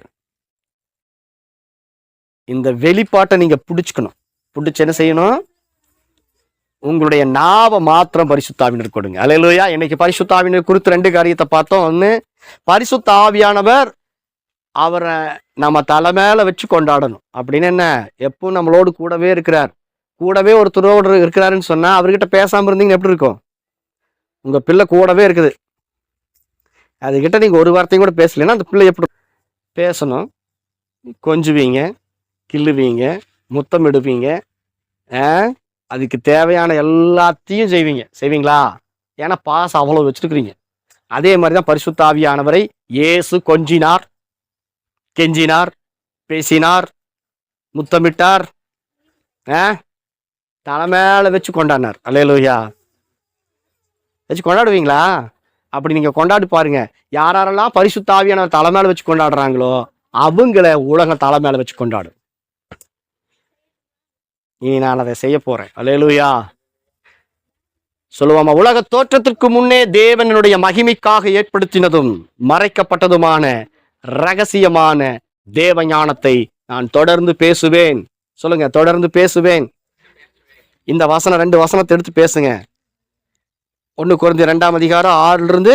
இந்த வெளிப்பாட்டை நீங்க பிடிச்சுக்கணும். பிடிச்சு என்ன செய்யணும்? உங்களுடைய நாவை மாத்திரம் பரிசுத்த ஆவியினர் கொடுங்க. அல்லேலூயா. இன்னைக்கு பரிசுத்த ஆவியினர் குறித்து 2 காரியத்தை பார்த்தோம். ஒண்ணு, பரிசுத்த ஆவியானவர் அவரை நம்ம தலை மேல வச்சு கொண்டாடணும். அப்படின்னு என்ன? எப்பவும் நம்மளோடு கூடவே இருக்கிறார். கூடவே ஒருத்தரோடு இருக்கிறாருன்னு சொன்னா அவர்கிட்ட பேசாம இருந்தீங்கன்னா எப்படி இருக்கும்? உங்க பிள்ளை கூடவே இருக்குது, அதுகிட்ட நீங்க ஒரு வார்த்தையும் கூட பேசலைன்னா அந்த பிள்ளை எப்படி பேசணும்? கொஞ்சுவீங்க, கிள்ளுவீங்க, முத்தமிடுவீங்க, அதுக்கு தேவையான எல்லாத்தையும் செய்வீங்களா? ஏன்னா பாசம் அவ்வளவு வச்சிருக்கிறீங்க. அதே மாதிரிதான் பரிசுத்த ஆவியானவரை இயேசு கொஞ்சினார், கெஞ்சினார், பேசினார், முத்தமிட்டார், தலை மேல வச்சு கொண்டாடினார். அல்லேலூயா. வச்சு கொண்டாடுவீங்களா? அப்படி நீங்க கொண்டாடி பாருங்க. யாரெல்லாம் பரிசுத்த ஆவியானவர் தலை மேல வச்சு கொண்டாடுறாங்களோ அவங்கள உலகம் தலை மேல வச்சு கொண்டாடும். இனி நான் அதை செய்ய போறேன். அல்லேலூயா. சொல்லுவாமா, உலக தோற்றத்திற்கு முன்னே தேவனுடைய மகிமைக்காக ஏற்படுத்தினதும் மறைக்கப்பட்டதுமான ரகசியமான தேவ ஞானத்தை நான் தொடர்ந்து பேசுவேன். சொல்லுங்க, தொடர்ந்து பேசுவேன். இந்த வசனம் 2 வசனத்தை எடுத்து பேசுங்க. 1 கொரிந்தியர் 2ஆம் அதிகாரம் 6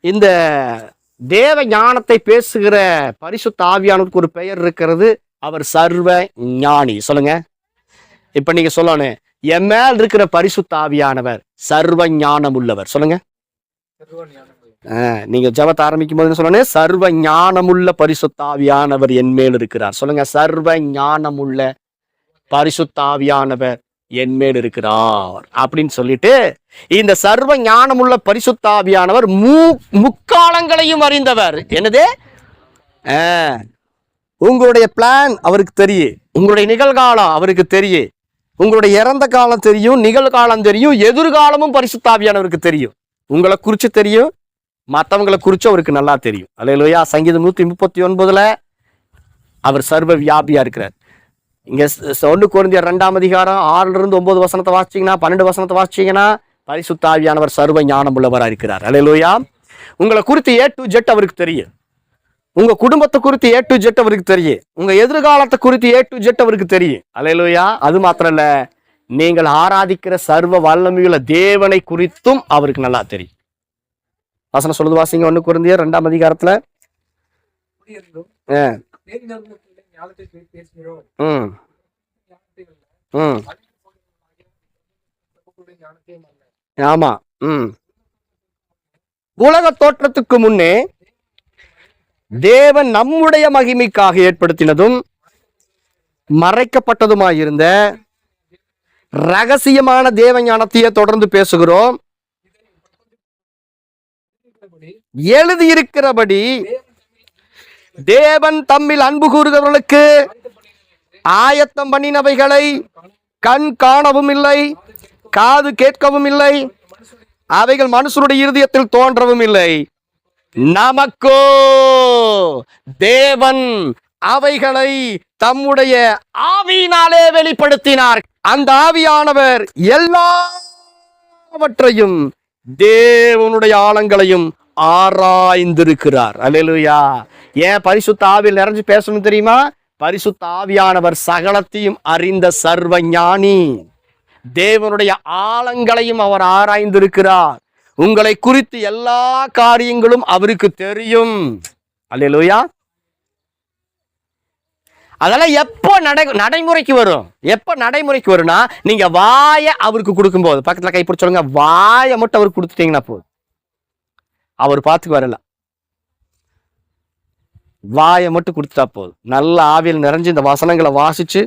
இந்த தேவ ஞானத்தை பேசுகிற பரிசுத்த ஆவியானவருக்கு ஒரு பெயர் இருக்கிறது. அவர் சர்வ ஞானி. சொல்லுங்க, இப்ப நீங்க சொல்லணும், என் மேல் இருக்கிற பரிசுத்த ஆவியானவர் சர்வ ஞானம் உள்ளவர். சொல்லுங்க, நீங்க ஜெபத்தை ஆரம்பிக்கும் போது சொல்லணும், சர்வ ஞானமுள்ள பரிசுத்த ஆவியானவர் என் மேல் இருக்கிறார். சொல்லுங்க, சர்வ ஞானமுள்ள பரிசுத்த ஆவியானவர் என் மேல் இருக்கிறார் அப்படின்னு சொல்லிட்டு, இந்த சர்வ ஞானமுள்ள பரிசுத்த ஆவியானவர் முக்காலங்களையும் அறிந்தவர். என்னது? உங்களுடைய பிளான் அவருக்கு தெரியும், உங்களுடைய நிகழ்காலம் அவருக்கு தெரியும், உங்களுடைய இறந்த காலம் தெரியும், நிகழ்காலம் தெரியும், எதிர்காலமும் பரிசுத்த ஆவியானவருக்கு தெரியும். உங்களை குறிச்சு தெரியும், மற்றவங்களை குறிச்சு அவருக்கு நல்லா தெரியும். அல்லேலூயா. சங்கீதம் 139 அவர் சர்வ வியாபியா இருக்கிறார். இங்க 1 கொரிந்தியர் 2ஆம் அதிகாரம் 6 வசனத்தை வாசிச்சீங்கன்னா, 12 வசனத்தை வாசிச்சீங்கன்னா, பரிசுத்த ஆவியானவர் சர்வ ஞானம் உள்ளவரா இருக்கிறார். அல்லேலூயா. உங்களை குறித்து A to Z அவருக்கு தெரியும், உங்க குடும்பத்தை குறித்து A to Z அவருக்கு தெரியும், உங்க எதிர்காலத்தை குறித்து A to Z அவருக்கு தெரியும். அல்லேலூயா. அது மாத்திரம் இல்ல, நீங்கள் ஆராதிக்கிற சர்வ வல்லமையுள்ள தேவனை குறித்தும் அவருக்கு நல்லா தெரியும். வசனம் சொல்லுது, வாசிங்க. 1 கொரிந்தியர் 2ஆம் அதிகாரத்துல ஆமா. உலக தோற்றத்துக்கு முன்னே தேவன் நம்முடைய மகிமைக்காக ஏற்படுத்தினதும் மறைக்கப்பட்டதுமாயிருந்த ரகசியமான தேவ ஞானத்தையே தொடர்ந்து பேசுகிறோம். எழுதியிருக்கிறபடி தேவன் தம்மில் அன்பு கூறுகிறவர்களுக்கு ஆயத்தம் பண்ணினவைகளை கண் காணவும் இல்லை, காது கேட்கவும் இல்லை, அவைகள் மனுஷனுடைய இருதயத்தில் தோன்றவும் இல்லை. நமக்கோ தேவன் அவைகளை தம்முடைய ஆவியினாலே வெளிப்படுத்தினார். அந்த ஆவியானவர் எல்லாவற்றையும் தேவனுடைய ஆழங்களையும் ஆராய்ந்திருக்கிறார். அல்லேலூயா. ஏன் பரிசுத்த ஆவியில் நிறைஞ்சு பேசணும் தெரியுமா? பரிசுத்த ஆவியானவர் சகலத்தையும் அறிந்த சர்வ ஞானி. தேவனுடைய ஆழங்களையும் அவர் ஆராய்ந்திருக்கிறார். உங்களை குறித்து எல்லா காரியங்களும் அவருக்கு தெரியும். அல்லேலூயா. அதெல்லாம் எப்போ நடைமுறைக்கு வரும்? எப்போ நடைமுறைக்கு வரும்னா, நீங்க வாயை அவருக்கு கொடுக்கும்போது, பக்கத்துல கைப்பிடிச்சு சொல்லுங்க, வாயை மட்டும் அவருக்கு கொடுத்துட்டீங்கன்னா போதும், அவர் பார்த்துக்கு வரல. வாயை மட்டும் கொடுத்துட்டா போதும். நல்ல ஆவியில் நிறைஞ்சு இந்த வசனங்களை வாசிச்சு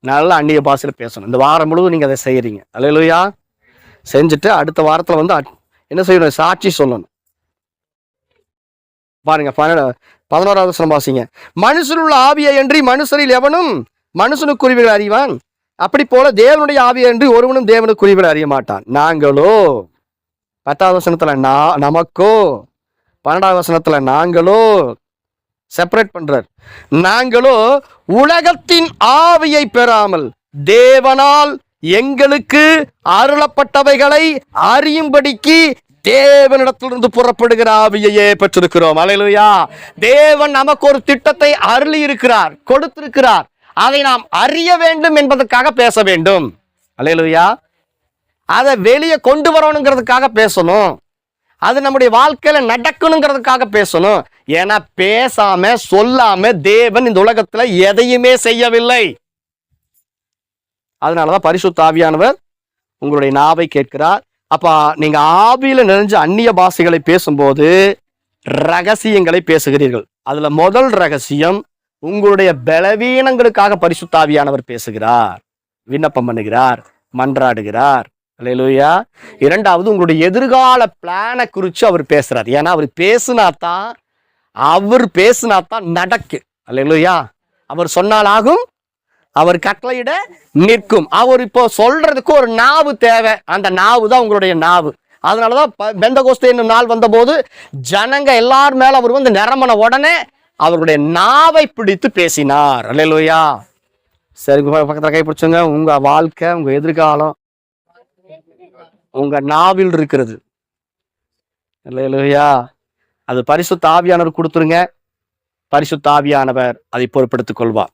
நல்ல அந்நிய பாஷையில பேசணும். இந்த வாரம் முழுவதும் நீங்க அதை செய்யறீங்க. அல்லேலூயா. செஞ்சுட்டு அடுத்த வாரத்துல வந்து என்ன செய்யணும்? சாட்சி சொல்லணும். பாருங்க 11வது வசனம் வாசிங்க. மனுஷனுள் உள்ள ஆவியை அன்றி மனுஷரில் எவனும் மனுஷனுக்குரியவைகளை அறிவான். அப்படி போல தேவனுடைய ஆவியை அன்றி ஒருவனும் தேவனுக்குரியவைகளை அறிய மாட்டான். நாங்களோ 10வது வசனத்துல நமக்கோ, 12வது வசனத்துல நாங்களோ செப்பரேட் பண்றார். நாங்களோ உலகத்தின் ஆவியை பெறாமல் தேவனால் எங்களுக்கு அருளப்பட்டவைகளை அறியும்படிக்கு தேவனிடத்திலிருந்து புறப்படுகிற ஆவியையே பெற்றிருக்கிறோம். அல்லேலூயா. தேவன் நமக்கு ஒரு திட்டத்தை அருளி இருக்கிறார், கொடுத்திருக்கிறார். அதை நாம் அறிய வேண்டும் என்பதற்காக பேச வேண்டும். அல்லேலூயா. அதை வெளியே கொண்டு வரணுங்கிறதுக்காக பேசணும். அது நம்முடைய வாழ்க்கையில நடக்கணுங்கிறதுக்காக பேசணும். ஏன்னா பேசாம சொல்லாம தேவன் இந்த உலகத்துல எதையுமே செய்யவில்லை. அதனாலதான் பரிசுத்த ஆவியானவர் உங்களுடைய நாவை கேட்கிறார். அப்ப நீங்க ஆவியில நிறைஞ்ச அந்நிய பாஷைகளை பேசும்போது ரகசியங்களை பேசுகிறீர்கள். அதுல முதல் ரகசியம், உங்களுடைய பலவீனங்களுக்காக பரிசுத்த ஆவியானவர் பேசுகிறார், விண்ணப்பம் பண்ணுகிறார், மன்றாடுகிறார். அல்லேலூயா. இரண்டாவது, உங்களுடைய எதிர்கால பிளானை குறித்து அவர் பேசுறார். ஏன்னா அவர் பேசினாத்தான் நடக்கு. அல்லேலூயா. அவர் சொன்னால் ஆகும், அவர் கட்டளையிட நிற்கும். அவர் இப்போ சொல்றதுக்கு ஒரு நாவு தேவை. அந்த நாவு தான் உங்களுடைய நாவு. அதனாலதான் பெந்தகோஸ்தே என்னும் நாள் வந்த போது ஜனங்க எல்லார் மேல அவர் வந்து நிரம்பின உடனே அவருடைய நாவை பிடித்து பேசினார். அல்லேலூயா. சரி, பக்கத்துல கைப்பிடிச்சுங்க. உங்க வாழ்க்கை, உங்க எதிர்காலம் உங்க நாவில் இருக்கிறது. அல்லேலூயா. அது பரிசுத்த ஆவியானவர் கொடுத்துருங்க. பரிசுத்த ஆவியானவர் அதை பொறுப்பெடுத்துக் கொள்வார்.